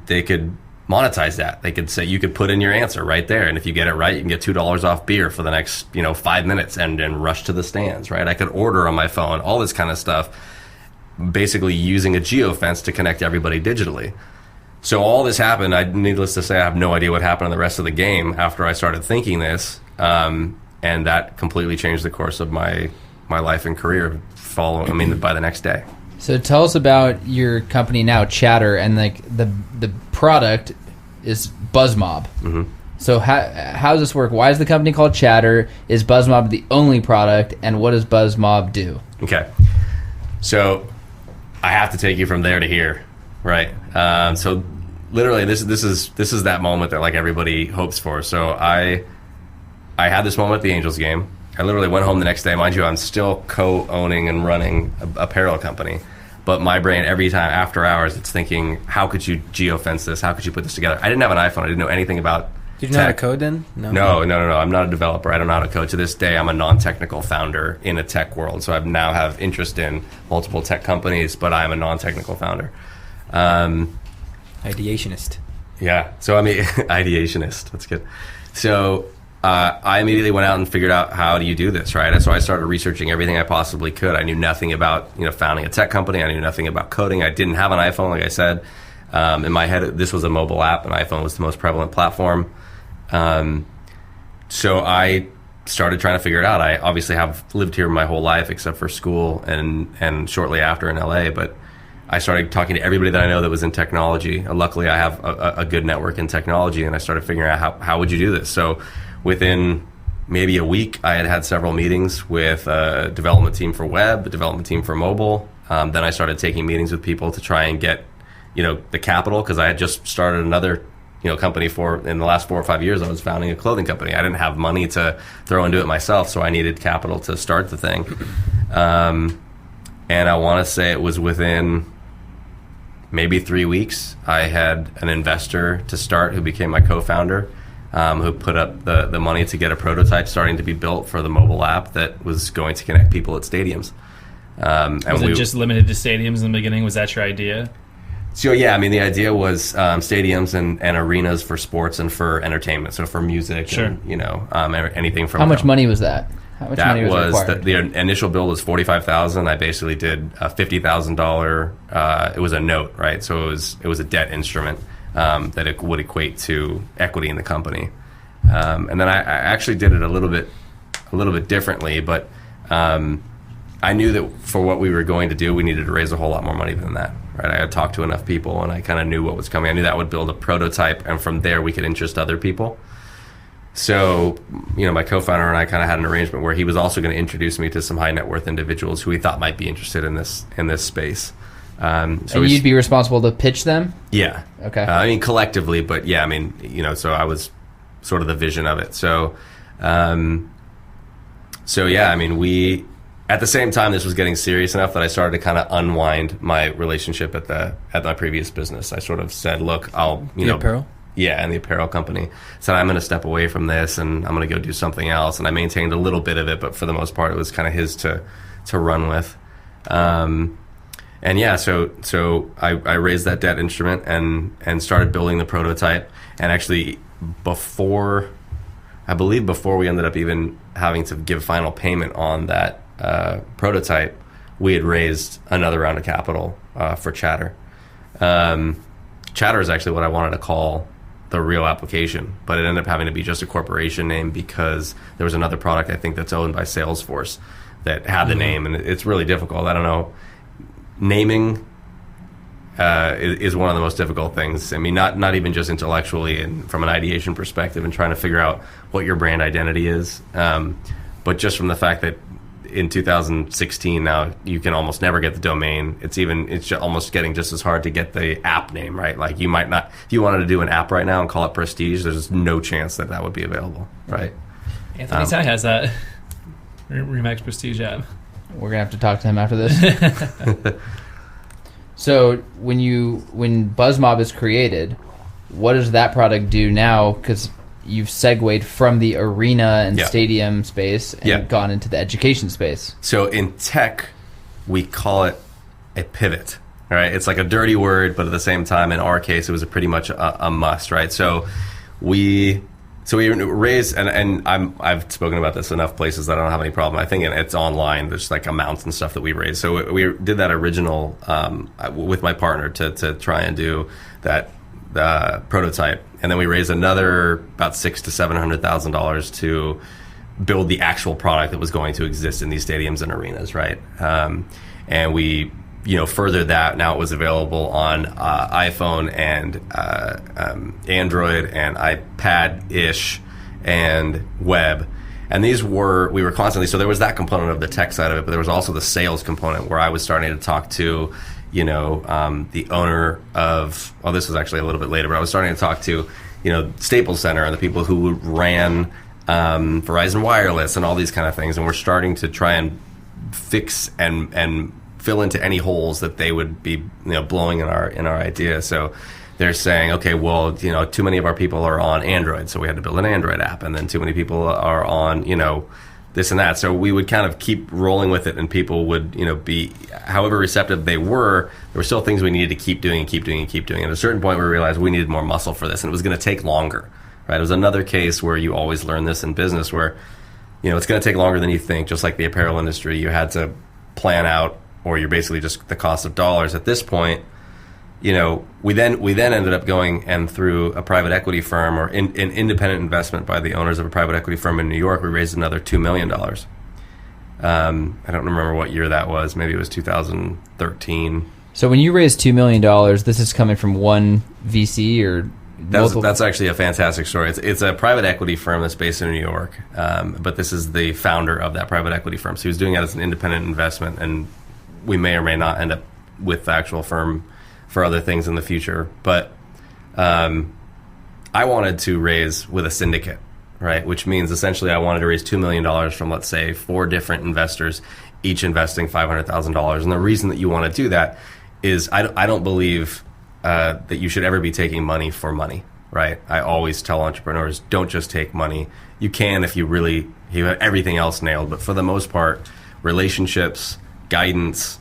Speaker 2: monetize that. They could say you could put in your answer right there, and if you get it right, you can get $2 off beer for the next 5 minutes and rush to the stands, right? I could order on my phone, all this kind of stuff, basically using a geofence to connect everybody digitally. So all this happened. Needless to say, I have no idea what happened in the rest of the game after I started thinking this, and that completely changed the course of my life and career by the next day.
Speaker 1: So tell us about your company now, Chatter, and the product is BuzzMob. Mm-hmm. So how does this work? Why is the company called Chatter? Is BuzzMob the only product, and what does BuzzMob do? Okay,
Speaker 2: so I have to take you from there to here, right? So literally, this is that moment that like everybody hopes for. So I had this moment at the Angels game. I literally went home the next day. Mind you, I'm still co-owning and running an apparel company. But my brain, every time after hours, it's thinking, how could you geofence this? How could you put this together? I didn't have an iPhone. I didn't know anything about
Speaker 6: Did you know how to code then?
Speaker 2: No. I'm not a developer. I don't know how to code. To this day, I'm a non-technical founder in a tech world. So I now have interest in multiple tech companies, but I'm a non-technical founder.
Speaker 6: Ideationist.
Speaker 2: Yeah. So ideationist. That's good. So I immediately went out and figured out, how do you do this, right? So I started researching everything I possibly could. I knew nothing about founding a tech company. I knew nothing about coding. I didn't have an iPhone, like I said. In my head, this was a mobile app, and iPhone was the most prevalent platform. So I started trying to figure it out. I obviously have lived here my whole life except for school and shortly after in LA, but I started talking to everybody that I know that was in technology. Luckily, I have a good network in technology, and I started figuring out how would you do this. So within maybe a week, I had several meetings with a development team for web, a development team for mobile. Then I started taking meetings with people to try and get the capital, because I had just started another company in the last 4 or 5 years. I was founding a clothing company. I didn't have money to throw into it myself, so I needed capital to start the thing. And I want to say it was within maybe 3 weeks, I had an investor to start who became my co-founder, who put up the money to get a prototype starting to be built for the mobile app that was going to connect people at stadiums.
Speaker 5: Was it just limited to stadiums in the beginning? Was that your idea?
Speaker 2: So yeah, the idea was stadiums and arenas for sports and for entertainment. So for music,
Speaker 5: sure.
Speaker 2: And anything from.
Speaker 1: How much money was that? How much money was required?
Speaker 2: The initial build was $45,000. I basically did a $50,000. It was a note, right? So it was a debt instrument that it would equate to equity in the company. And then I actually did it a little bit differently, but. I knew that for what we were going to do, we needed to raise a whole lot more money than that, right? I had talked to enough people, and I kind of knew what was coming. I knew that would build a prototype, and from there we could interest other people. So, my co-founder and I kind of had an arrangement where he was also going to introduce me to some high net worth individuals who he thought might be interested in this space. So
Speaker 1: and you'd be responsible to pitch them?
Speaker 2: Yeah.
Speaker 1: Okay.
Speaker 2: Collectively, but yeah, so I was sort of the vision of it. So, we, at the same time, this was getting serious enough that I started to kind of unwind my relationship at my previous business. I sort of said, look,
Speaker 6: The apparel?
Speaker 2: Yeah, and the apparel company. Said, I'm going to step away from this and I'm going to go do something else. And I maintained a little bit of it, but for the most part, it was kind of his to run with. So I raised that debt instrument and started building the prototype. And actually, before we ended up even having to give final payment on that prototype, we had raised another round of capital for Chatter. Chatter is actually what I wanted to call the real application, but it ended up having to be just a corporation name because there was another product I think that's owned by Salesforce that had the name, and it's really difficult. I don't know. Naming is one of the most difficult things. Not even just intellectually and from an ideation perspective and trying to figure out what your brand identity is, but just from the fact that in 2016 now you can almost never get the domain. It's almost getting just as hard to get the app name, right? Like you might not, if you wanted to do an app right now and call it Prestige, there's no chance that would be available, right?
Speaker 5: Anthony Tai has that Remax Prestige app.
Speaker 1: We're gonna have to talk to him after this. So when BuzzMob is created, what does that product do now? Because you've segued from the arena and stadium space and gone into the education space. So
Speaker 2: in tech, we call it a pivot. All right, it's like a dirty word, but at the same time, in our case, it was pretty much a must, right? So we raised, and I've spoken about this enough places that I don't have any problem. I think it's online. There's like amounts and stuff that we raised. So we did that original with my partner to try and do that prototype, and then we raised another about $600,000 to $700,000 to build the actual product that was going to exist in these stadiums and arenas, right? And we furthered that. Now it was available on iPhone and Android and iPad-ish and web. And we were constantly, so there was that component of the tech side of it, but there was also the sales component where I was starting to talk to the owner of, this was actually a little bit later, but I was starting to talk to, Staples Center and the people who ran Verizon Wireless and all these kind of things. And we're starting to try and fix and fill into any holes that they would be, blowing in our idea. So they're saying, okay, well, too many of our people are on Android, so we had to build an Android app. And then too many people are on, this and that. So we would kind of keep rolling with it, and people would, be, however receptive they were, there were still things we needed to keep doing. And at a certain point, we realized we needed more muscle for this, and it was going to take longer, right? It was another case where you always learn this in business where, it's going to take longer than you think, just like the apparel industry. You had to plan out, or you're basically just the cost of dollars. At this point, we then ended up going and through a private equity firm or an independent investment by the owners of a private equity firm in New York, we raised another $2 million. I don't remember what year that was. Maybe it was 2013.
Speaker 1: So when you raised $2 million, this is coming from one VC or multiple?
Speaker 2: That's actually a fantastic story. It's a private equity firm that's based in New York, but this is the founder of that private equity firm. So he was doing it as an independent investment, and we may or may not end up with the actual firm for other things in the future. But I wanted to raise with a syndicate, right? Which means essentially I wanted to raise $2 million from, let's say, 4 different investors, each investing $500,000. And the reason that you want to do that is I don't believe that you should ever be taking money for money, right? I always tell entrepreneurs, don't just take money. You can if you have everything else nailed. But for the most part, relationships, guidance,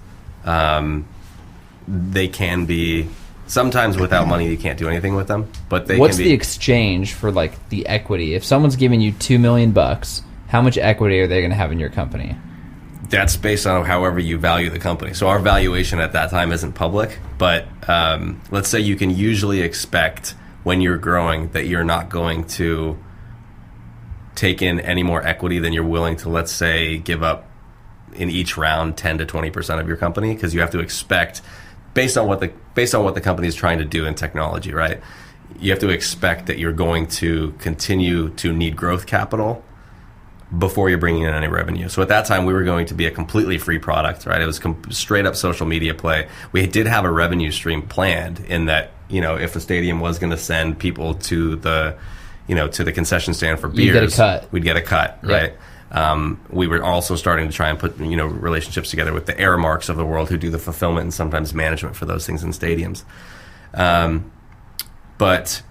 Speaker 2: they can be, sometimes without money you can't do anything with them, but
Speaker 1: what's the exchange for like the equity? If someone's giving you $2 million, how much equity are they going to have in your company?
Speaker 2: That's based on however you value the company. So our valuation at that time isn't public, but let's say you can usually expect when you're growing that you're not going to take in any more equity than you're willing to, let's say, give up in each round 10 to 20% of your company, because you have to expect, based on what the company is trying to do in technology, right? You have to expect that you're going to continue to need growth capital before you're bringing in any revenue. So at that time, we were going to be a completely free product, right? It was straight up social media play. We did have a revenue stream planned in that, if the stadium was going to send people to the concession stand for beers, we'd get a cut, right? We were also starting to try and put, relationships together with the Airmarks of the world who do the fulfillment and sometimes management for those things in stadiums. But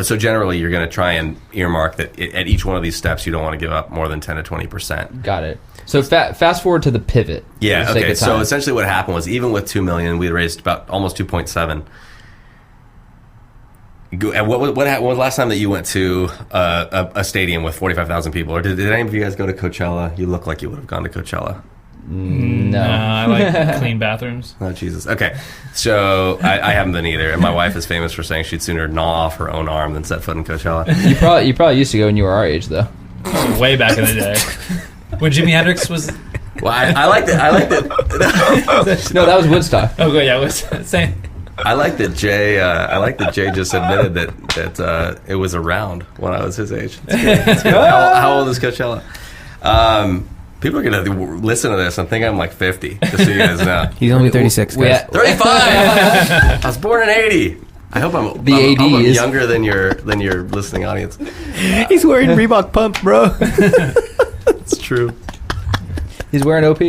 Speaker 2: so generally you're going to try and earmark that at each one of these steps you don't want to give up more than 10 to 20%.
Speaker 1: Got it. So fast forward to the pivot.
Speaker 2: Yeah, okay. So essentially what happened was, even with $2 million, we raised about almost 2.7. And what was the last time that you went to a stadium with 45,000 people? Or did any of you guys go to Coachella? You look like you would have gone to Coachella.
Speaker 1: No.
Speaker 5: I like clean bathrooms.
Speaker 2: Oh, Jesus. Okay. So I haven't been either. And my wife is famous for saying she'd sooner gnaw off her own arm than set foot in Coachella.
Speaker 1: You probably used to go when you were our age, though.
Speaker 5: Way back in the day. When Jimi Hendrix was...
Speaker 2: Well, I liked it.
Speaker 1: No, that was Woodstock.
Speaker 5: Oh, good. Yeah, I was saying...
Speaker 2: I like that Jay just admitted that it was around when I was his age. It's good. How old is Coachella? People are going to listen to this and think I'm like 50, just so you guys know.
Speaker 6: He's only 36, guys.
Speaker 2: 35! I was born in 80. I hope I'm younger than your listening audience.
Speaker 6: He's wearing Reebok Pump, bro.
Speaker 2: It's true.
Speaker 1: He's wearing OP.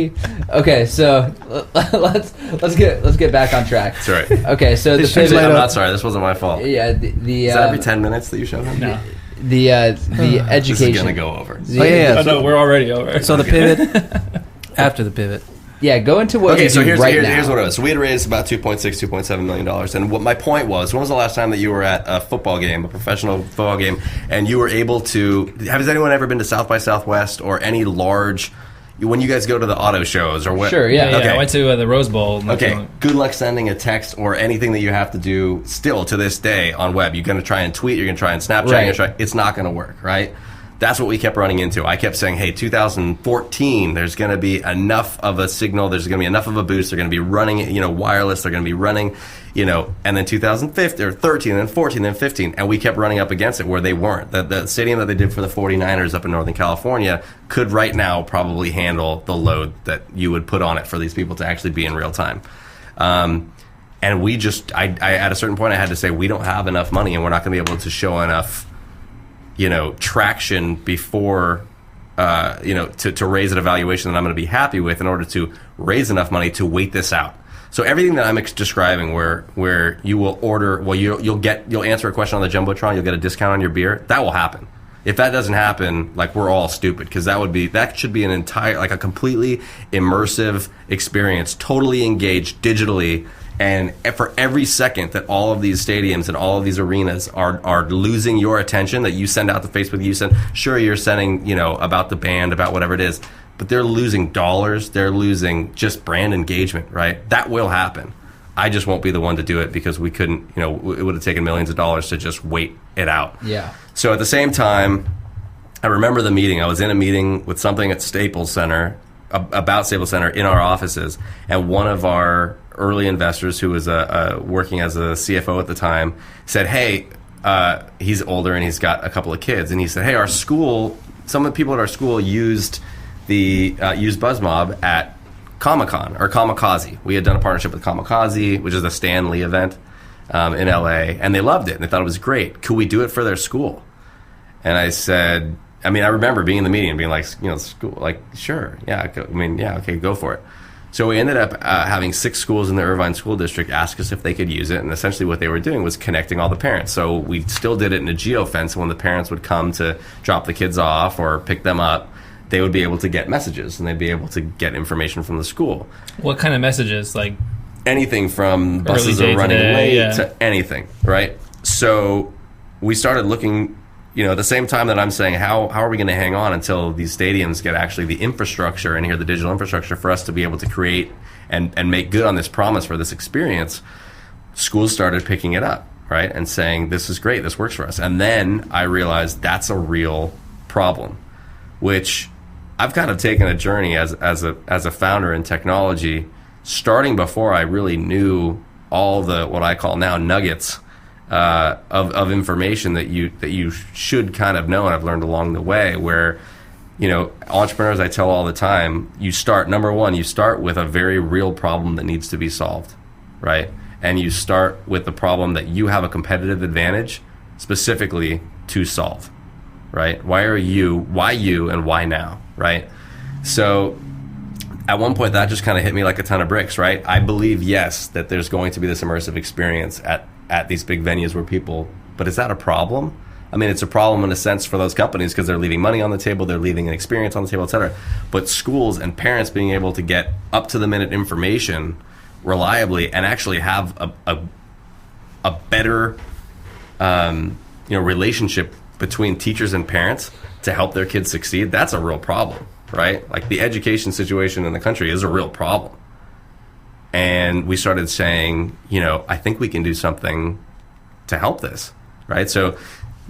Speaker 1: Okay, so let's get back on track.
Speaker 2: That's right.
Speaker 1: Okay, so the pivot.
Speaker 2: I'm not sorry. This wasn't my fault.
Speaker 1: Yeah,
Speaker 2: is that every 10 minutes that you show him?
Speaker 5: No.
Speaker 1: The education.
Speaker 2: This is gonna go over.
Speaker 5: No, we're already over.
Speaker 6: So the pivot. After the pivot.
Speaker 1: Yeah, go into what you do
Speaker 2: here's
Speaker 1: now.
Speaker 2: Here's what it was. So we had raised about $2.7 million. And what my point was, when was the last time that you were at a football game, a professional football game, and you were able to... Has anyone ever been to South by Southwest or any large... When you guys go to the auto shows or what?
Speaker 1: Sure, yeah.
Speaker 5: Okay. I went to the Rose Bowl.
Speaker 2: Okay, good luck sending a text or anything that you have to do still to this day on web. You're going to try and tweet, you're going to try and Snapchat,
Speaker 1: right.
Speaker 2: It's not going to work, right? That's what we kept running into. I kept saying, hey, 2014, there's going to be enough of a signal, there's going to be enough of a boost, they're going to be running, wireless, they're going to be running, and then 2015, or 13, then 14, then 15, and we kept running up against it where they weren't. The stadium that they did for the 49ers up in Northern California could right now probably handle the load that you would put on it for these people to actually be in real time. And we just, I at a certain point, I had to say, we don't have enough money and we're not going to be able to show enough traction before, to raise an evaluation that I'm going to be happy with in order to raise enough money to wait this out. So everything that I'm describing, where you will order, you'll answer a question on the Jumbotron, you'll get a discount on your beer, that will happen. If that doesn't happen, we're all stupid, because that should be an entire, a completely immersive experience, totally engaged digitally. And for every second that all of these stadiums and all of these arenas are losing your attention, that you send out to Facebook, you're sending, about the band, about whatever it is, but they're losing dollars, they're losing just brand engagement, right? That will happen. I just won't be the one to do it because we couldn't, it would have taken millions of dollars to just wait it out.
Speaker 1: Yeah.
Speaker 2: So at the same time, I remember the meeting. I was in a meeting with something at Staples Center, about Staples Center in our offices, and one of our early investors, who was working as a CFO at the time, said, hey, he's older and he's got a couple of kids, and he said, hey, our school, some of the people at our school used BuzzMob at Comic-Con or Kamikaze. We had done a partnership with Kamikaze, which is a Stan Lee event in LA, and they loved it and they thought it was great. Could we do it for their school? And I said, I remember being in the meeting and being like, school, sure, yeah, okay, go for it. So we ended up having 6 schools in the Irvine School District ask us if they could use it, and essentially what they were doing was connecting all the parents. So we still did it in a geofence, and when the parents would come to drop the kids off or pick them up, they would be able to get messages, and they'd be able to get information from the school.
Speaker 5: What kind of messages?
Speaker 2: Anything from buses are running late to anything, right? So we started looking, at the same time that I'm saying, how are we going to hang on until these stadiums get actually the infrastructure and the digital infrastructure for us to be able to create and make good on this promise for this experience? Schools started picking it up, right? And saying, this is great, this works for us. And then I realized that's a real problem, which I've kind of taken a journey as a founder in technology, starting before I really knew all the what I call now nuggets of information that you should kind of know, and I've learned along the way. Where, you know, entrepreneurs, I tell all the time, number one, you start with a very real problem that needs to be solved, right? And you start with the problem that you have a competitive advantage specifically to solve, right? Why you, and why now, right? So at one point that just kind of hit me like a ton of bricks, right? I believe, yes, that there's going to be this immersive experience at these big venues where people, but is that a problem? I mean, it's a problem in a sense for those companies because they're leaving money on the table, they're leaving an experience on the table, et cetera. But schools and parents being able to get up-to-the-minute information reliably and actually have a better relationship between teachers and parents to help their kids succeed, that's a real problem, right? Like, the education situation in the country is a real problem. And we started saying, I think we can do something to help this, right? So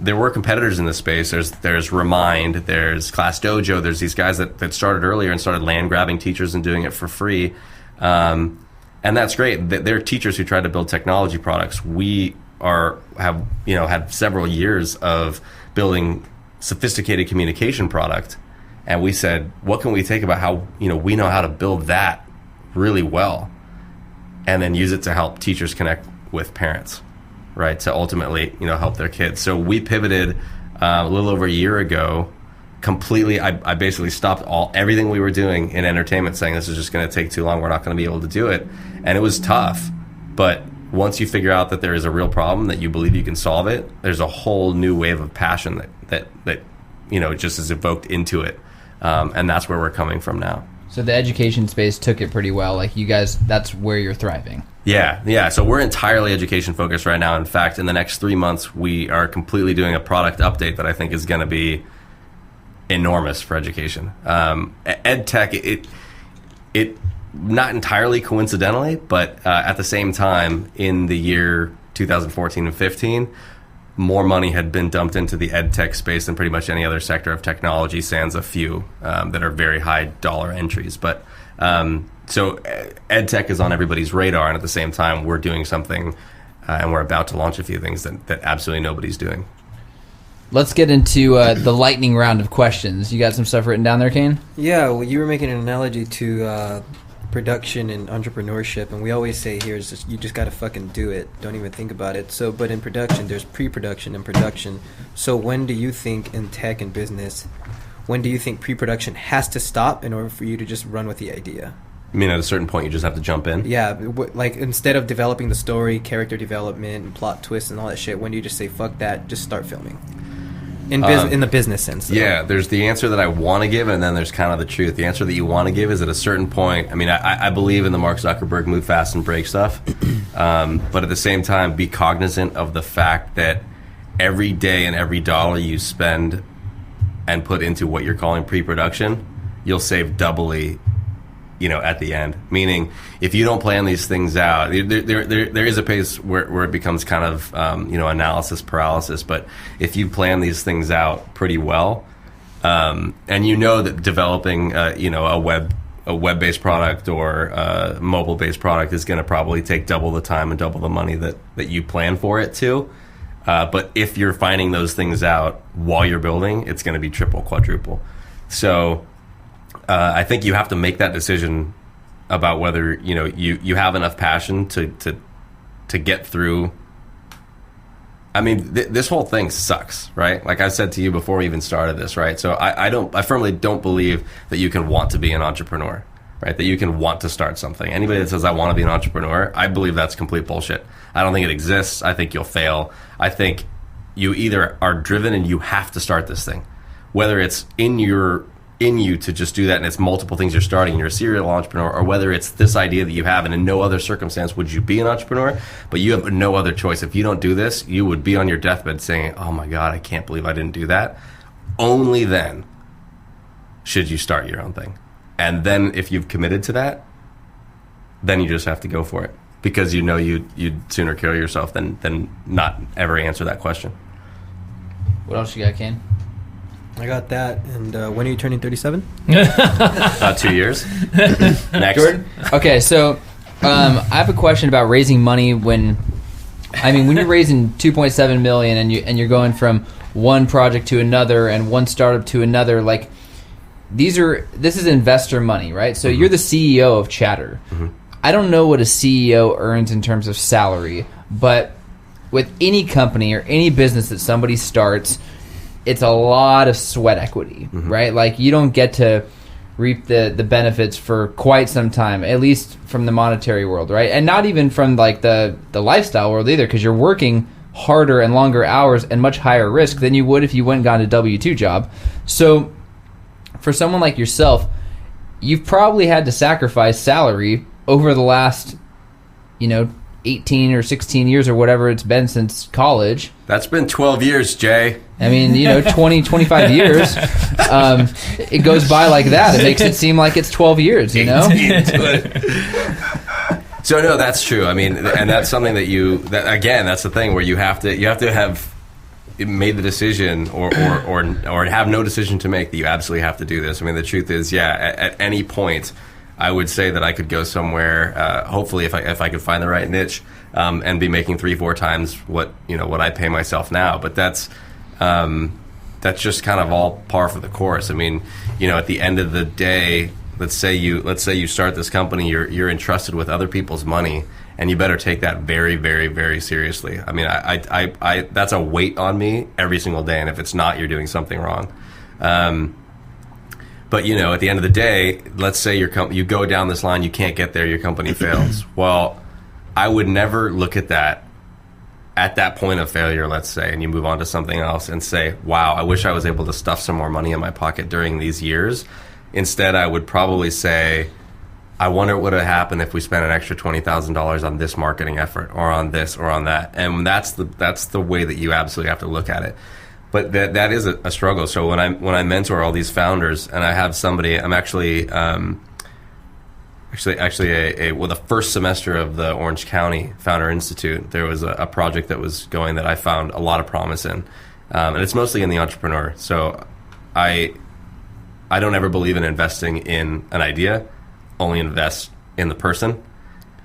Speaker 2: there were competitors in this space. There's Remind, there's Class Dojo, there's these guys that started earlier and started land grabbing teachers and doing it for free. And that's great. They're teachers who tried to build technology products. We have had several years of building sophisticated communication product, and we said, what can we take about how we know how to build that really well, and then use it to help teachers connect with parents, right? To ultimately help their kids. So we pivoted a little over a year ago. Completely, I basically stopped everything we were doing in entertainment, saying this is just going to take too long. We're not going to be able to do it, and it was tough. But once you figure out that there is a real problem, that you believe you can solve it, there's a whole new wave of passion that just is evoked into it, and that's where we're coming from now.
Speaker 1: So the education space took it pretty well. Like, you guys, that's where you're thriving.
Speaker 2: Yeah. So we're entirely education focused right now. In fact, in the next 3 months, we are completely doing a product update that I think is going to be enormous for education. Ed tech, it not entirely coincidentally, but at the same time, in the year 2014 and 15, more money had been dumped into the ed tech space than pretty much any other sector of technology, sans a few that are very high dollar entries. But so ed tech is on everybody's radar, and at the same time, we're doing something, and we're about to launch a few things that absolutely nobody's doing.
Speaker 1: Let's get into the lightning round of questions. You got some stuff written down there, Kane?
Speaker 6: Yeah, well, you were making an analogy to production and entrepreneurship, and we always say here is just, you just got to fucking do it. Don't even think about it. So, but in production, there's pre-production and production. So when do you think in tech and business, when do you think pre-production has to stop in order for you to just run with the idea?
Speaker 2: I mean, at a certain point, you just have to jump in?
Speaker 6: Yeah, like instead of developing the story, character development, and plot twists and all that shit, when do you just say, fuck that, just start filming? In the business sense, though. Yeah,
Speaker 2: there's the answer that I want to give, and then there's kind of the truth. The answer that you want to give is at a certain point. I mean, I believe in the Mark Zuckerberg move fast and break stuff, but at the same time, be cognizant of the fact that every day and every dollar you spend and put into what you're calling pre-production, you'll save doubly, at the end. Meaning, if you don't plan these things out, there is a pace where it becomes kind of analysis paralysis. But if you plan these things out pretty well, and that developing a web-based product or a mobile-based product is going to probably take double the time and double the money that you plan for it to. But if you're finding those things out while you're building, it's going to be triple, quadruple. So I think you have to make that decision about whether you have enough passion to get through. I mean, this whole thing sucks, right? Like I said to you before we even started this, right? So I firmly don't believe that you can want to be an entrepreneur, right? That you can want to start something. Anybody that says I want to be an entrepreneur, I believe that's complete bullshit. I don't think it exists. I think you'll fail. I think you either are driven and you have to start this thing, whether it's in you to just do that and it's multiple things you're starting and you're a serial entrepreneur, or whether it's this idea that you have and in no other circumstance would you be an entrepreneur, but you have no other choice. If you don't do this, you would be on your deathbed saying, oh my God, I can't believe I didn't do that. Only then should you start your own thing. And then if you've committed to that, then you just have to go for it, because you'd sooner kill yourself than not ever answer that question.
Speaker 1: What else you got, Kane?
Speaker 6: I got that. And when are you turning 37?
Speaker 2: 2 years. Next.
Speaker 1: Jordan? Okay, so I have a question about raising money when you're raising 2.7 million and you're going from one project to another and one startup to another, like this is investor money, right? So you're the CEO of Chatter. I don't know what a CEO earns in terms of salary, but with any company or any business that somebody starts, it's a lot of sweat equity, right? Like you don't get to reap the benefits for quite some time, at least from the monetary world, right? And not even from like the lifestyle world either, because you're working harder and longer hours and much higher risk than you would if you went and got a W-2 job. So for someone like yourself, you've probably had to sacrifice salary over the last, 18 or 16 years or whatever it's been since college.
Speaker 2: That's been 12 years, Jay.
Speaker 1: 20, 25 years. It goes by like that. It makes it seem like it's 12 years,
Speaker 2: So no, that's true. And that's something that's the thing where you have to have made the decision or have no decision to make that you absolutely have to do this. The truth is, at any point, I would say that I could go somewhere, hopefully if I could find the right niche, and be making 3-4 times what I pay myself now. But that's just kind of all par for the course. At the end of the day, let's say you start this company, you're entrusted with other people's money, and you better take that very, very, very seriously. I that's a weight on me every single day, and if it's not, you're doing something wrong. But at the end of the day, let's say you go down this line, you can't get there, your company fails. Well, I would never look at that point of failure, let's say, and you move on to something else and say, wow, I wish I was able to stuff some more money in my pocket during these years. Instead, I would probably say, I wonder what would have happened if we spent an extra $20,000 on this marketing effort or on this or on that. And that's the way that you absolutely have to look at it. But that is a struggle. So when I mentor all these founders, and I have somebody, I'm actually the first semester of the Orange County Founder Institute, there was a project that was going that I found a lot of promise in, and it's mostly in the entrepreneur. So I don't ever believe in investing in an idea, only invest in the person.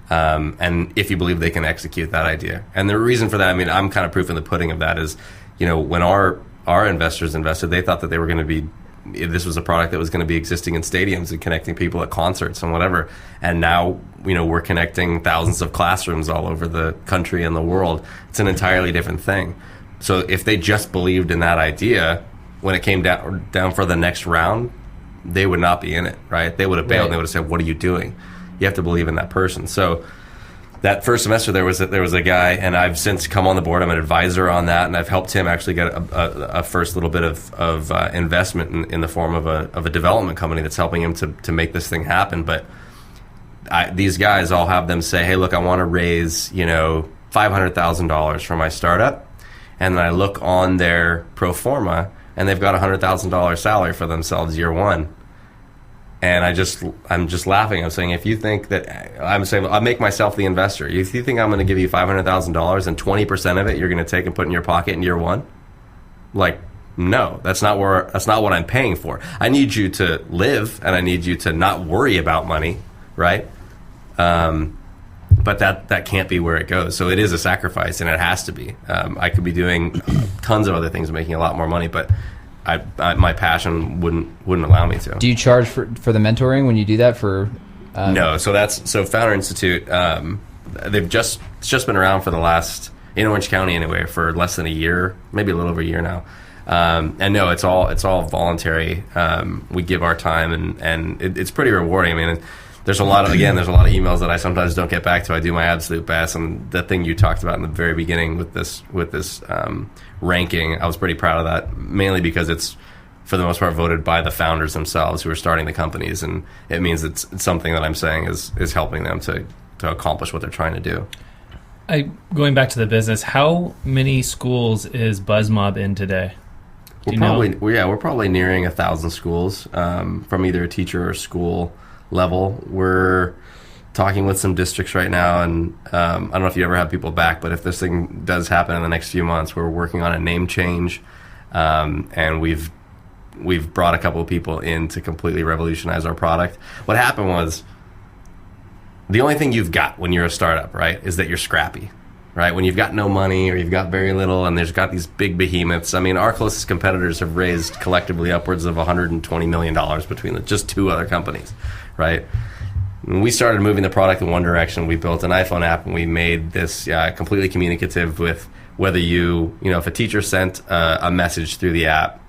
Speaker 2: And if you believe they can execute that idea. And the reason for that, I'm kind of proof in the pudding of that is, when our investors invested, they thought that they were going to be, this was a product that was going to be existing in stadiums and connecting people at concerts and whatever. And now, we're connecting thousands of classrooms all over the country and the world. It's an entirely different thing. So if they just believed in that idea, when it came down for the next round, they would not be in it, right? They would have bailed. Right. And they would have said, what are you doing? You have to believe in that person. So that first semester, there was a guy, and I've since come on the board. I'm an advisor on that, and I've helped him actually get a first little bit of investment in the form of a development company that's helping him to make this thing happen. But these guys all have them say, hey, look, I want to raise $500,000 for my startup, and then I look on their pro forma, and they've got $100,000 salary for themselves year one. And I'm just laughing. I'm saying, if you think that, I'll make myself the investor. If you think I'm going to give you $500,000 and 20% of it you're going to take and put in your pocket in year one, like, no, that's not what I'm paying for. I need you to live, and I need you to not worry about money, right? But that can't be where it goes. So it is a sacrifice, and it has to be. I could be doing tons of other things, making a lot more money, but my passion wouldn't allow me to.
Speaker 1: Do you charge for the mentoring when you do that?
Speaker 2: No. So Founder Institute, it's just been around for the last, in Orange County anyway, for less than a year, maybe a little over a year now. And no, it's all voluntary. We give our time, and it's pretty rewarding. There's a lot of emails that I sometimes don't get back to. I do my absolute best, and the thing you talked about in the very beginning with this ranking, I was pretty proud of that, mainly because it's, for the most part, voted by the founders themselves who are starting the companies, and it means it's something that I'm saying is helping them to accomplish what they're trying to do.
Speaker 5: Going back to the business, how many schools is BuzzMob in today?
Speaker 2: We're probably nearing 1,000 schools, from either a teacher or school level. We're talking with some districts right now, and I don't know if you ever have people back, but if this thing does happen in the next few months, we're working on a name change, and we've we've brought a couple of people in to completely revolutionize our product. What happened was, the only thing you've got when you're a startup, right, is that you're scrappy, right? When you've got no money or you've got very little and there's got these big behemoths. I mean, our closest competitors have raised collectively upwards of $120 million between just 2 other companies, right? When we started moving the product in one direction, we built an iPhone app and we made this completely communicative with whether if a teacher sent a message through the app,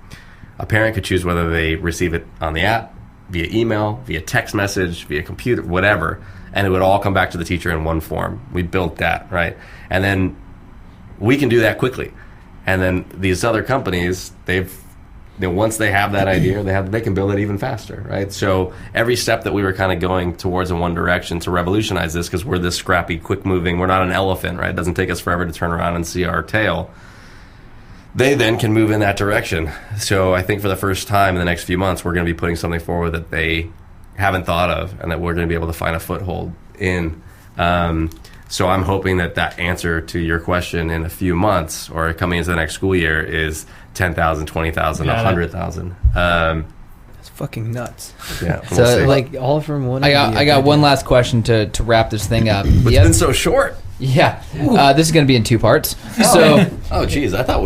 Speaker 2: a parent could choose whether they receive it on the app, via email, via text message, via computer, whatever, and it would all come back to the teacher in one form. We built that, right? And then we can do that quickly. And then these other companies, once they have that idea, they can build it even faster, right? So every step that we were kind of going towards in one direction to revolutionize this, because we're this scrappy, quick-moving, we're not an elephant, right? It doesn't take us forever to turn around and see our tail. They then can move in that direction. So I think for the first time in the next few months, we're going to be putting something forward that they haven't thought of and that we're going to be able to find a foothold in. So I'm hoping that answer to your question in a few months or coming into the next school year is 10,000, 20,000, 100,000.
Speaker 6: It's fucking nuts.
Speaker 2: Yeah.
Speaker 1: So
Speaker 6: like all from one.
Speaker 1: I got one last question to wrap this thing up.
Speaker 2: It's been so short.
Speaker 1: Yeah. This is going to be in 2 parts. So.
Speaker 2: Oh, geez. I thought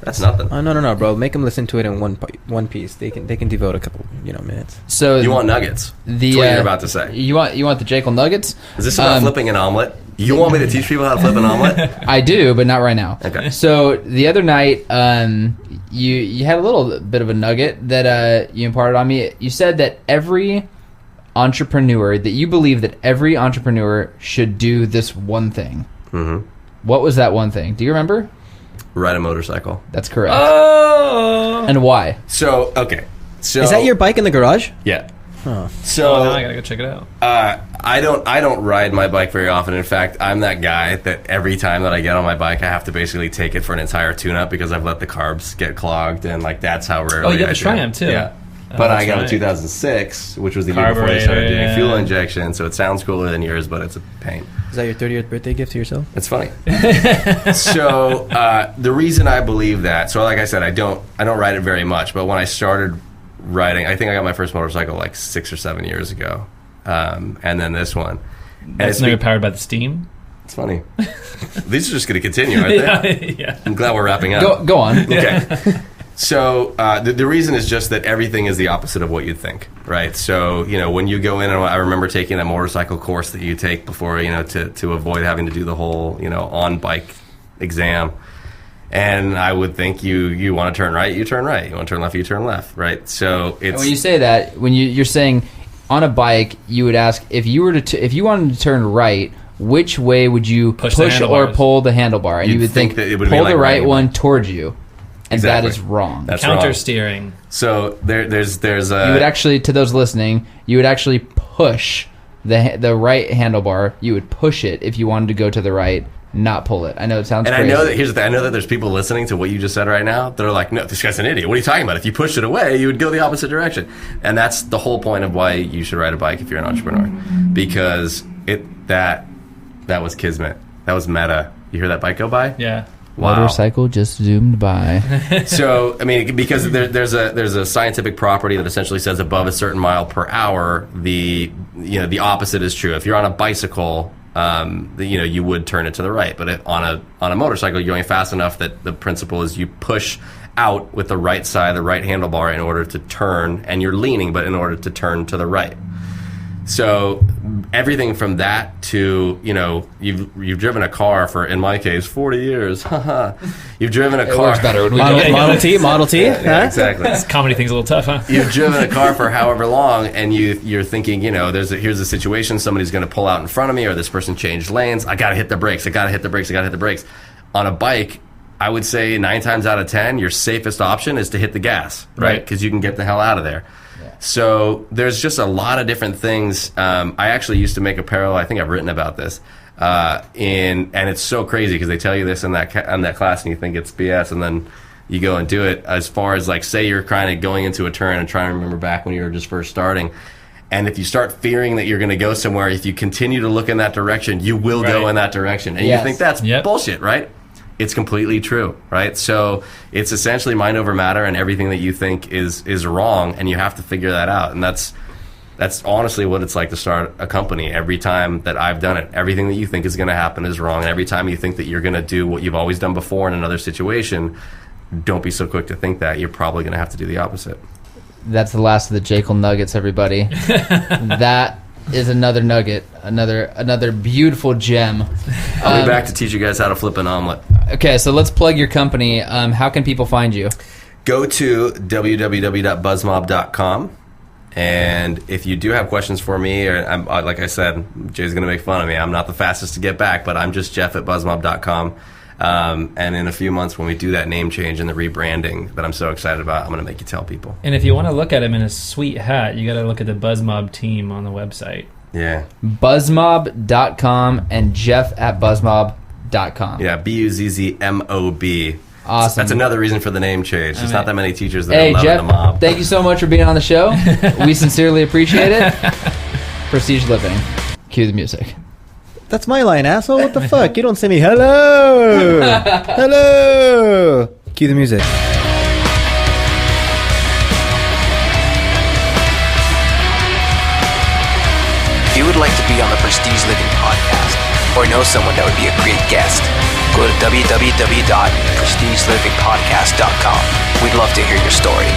Speaker 2: that's nothing.
Speaker 6: Oh, no, bro. Make them listen to it in one piece. They can devote a couple minutes.
Speaker 1: So
Speaker 2: you want nuggets? That's what you're about to say.
Speaker 1: You want the Jackel nuggets?
Speaker 2: Is this about flipping an omelet? You want me to teach people how to flip an omelet?
Speaker 1: I do, but not right now.
Speaker 2: Okay.
Speaker 1: So the other night, you had a little bit of a nugget that you imparted on me. You said that you believe that every entrepreneur should do this one thing. Mm-hmm. What was that one thing? Do you remember?
Speaker 2: Ride a motorcycle.
Speaker 1: That's correct.
Speaker 5: Oh!
Speaker 1: And why?
Speaker 2: So, okay. So
Speaker 6: is that your bike in the garage?
Speaker 2: Yeah.
Speaker 6: Huh.
Speaker 2: So
Speaker 5: now I gotta go check it out.
Speaker 2: I don't ride my bike very often. In fact, I'm that guy that every time that I get on my bike, I have to basically take it for an entire tune-up because I've let the carbs get clogged, and that's how rarely.
Speaker 5: Oh, you have
Speaker 2: I
Speaker 5: a Triumph too.
Speaker 2: Yeah. But I got a 2006, which was the year before they started doing fuel injection, so it sounds cooler than yours, but it's a pain.
Speaker 6: Is that your 30th birthday gift to yourself?
Speaker 2: It's funny. So the reason I believe that, so like I said, I don't ride it very much, but when I started riding, I think I got my first motorcycle like 6 or 7 years ago, and then this one.
Speaker 5: That's never powered by the steam?
Speaker 2: It's funny. These are just going to continue, aren't they?
Speaker 5: Yeah.
Speaker 2: I'm glad we're wrapping up.
Speaker 1: Go on.
Speaker 2: Okay. So the reason is just that everything is the opposite of what you'd think, right? So, when you go in, and I remember taking a motorcycle course that you take before, to avoid having to do the whole, on-bike exam. And I would think you want to turn right, you turn right. You want to turn left, you turn left, right? So it's...
Speaker 1: And when you say that, when you're saying on a bike, you would ask, if you wanted to turn right, which way would you push or pull the handlebar? And you would think that it would pull the right one towards you. And
Speaker 2: exactly.
Speaker 1: That is wrong.
Speaker 2: That's
Speaker 5: counter steering.
Speaker 2: So there's a...
Speaker 1: You would actually, to those listening, you would actually push the right handlebar. You would push it if you wanted to go to the right, not pull it. I know it sounds crazy.
Speaker 2: And I know that, here's the thing, I know that there's people listening to what you just said right now that are like, no, this guy's an idiot. What are you talking about? If you pushed it away, you would go the opposite direction. And that's the whole point of why you should ride a bike if you're an entrepreneur. Because that was kismet. That was meta. You hear that bike go by?
Speaker 5: Yeah.
Speaker 2: Wow.
Speaker 1: Motorcycle just zoomed by.
Speaker 2: So, I mean, because there's a scientific property that essentially says above a certain mile per hour, the opposite is true. If you're on a bicycle, you would turn it to the right. But on a motorcycle, you're going fast enough that the principle is you push out with the right side, the right handlebar, in order to turn, and you're leaning, but in order to turn to the right. So everything from that to, you've driven a car for, in my case, 40 years. You've driven a car. It
Speaker 1: works better when we
Speaker 6: Model T?
Speaker 2: Yeah, exactly.
Speaker 5: This comedy thing's a little tough, huh?
Speaker 2: You've driven a car for however long, and you're thinking, here's a situation, somebody's going to pull out in front of me, or this person changed lanes. I got to hit the brakes. On a bike, I would say 9 times out of 10, your safest option is to hit the gas, right? Because you can get the hell out of there. So there's just a lot of different things. I actually used to make apparel. I think I've written about this. And it's so crazy because they tell you this in that class and you think it's BS, and then you go and do it. As far as say you're kind of going into a turn and trying to remember back when you were just first starting. And if you start fearing that you're going to go somewhere, if you continue to look in that direction, you will go in that direction. And you think that's bullshit, right? it's completely true, right? So it's essentially mind over matter, and everything that you think is wrong, and you have to figure that out. And that's honestly what it's like to start a company. Every time that I've done it, everything that you think is going to happen is wrong. And every time you think that you're going to do what you've always done before in another situation, don't be so quick to think that. You're probably going to have to do the opposite.
Speaker 1: That's the last of the Jackel nuggets, everybody. That is another nugget, another beautiful gem.
Speaker 2: I'll be back to teach you guys how to flip an omelet.
Speaker 1: Okay, so let's plug your company. How can people find you?
Speaker 2: Go to www.buzzmob.com. And if you do have questions for me, or like I said, Jay's going to make fun of me. I'm not the fastest to get back, but I'm just Jeff at buzzmob.com. And in a few months, when we do that name change and the rebranding that I'm so excited about, I'm going to make you tell people.
Speaker 5: And if you want to look at him in a sweet hat, you got to look at the BuzzMob team on the website.
Speaker 2: Yeah.
Speaker 1: BuzzMob.com and Jeff at BuzzMob.com.
Speaker 2: Yeah, BuzzMob.
Speaker 1: Awesome.
Speaker 2: That's another reason for the name change. There's not that many teachers that are loving
Speaker 1: Jeff,
Speaker 2: the mob.
Speaker 1: Thank you so much for being on the show. We sincerely appreciate it. Prestige Living. Cue the music.
Speaker 6: That's my line, asshole. What the fuck? You don't say me hello. Hello. Cue the music.
Speaker 4: If you would like to be on the Prestige Living podcast or know someone that would be a great guest, go to www.prestigelivingpodcast.com. We'd love to hear your story.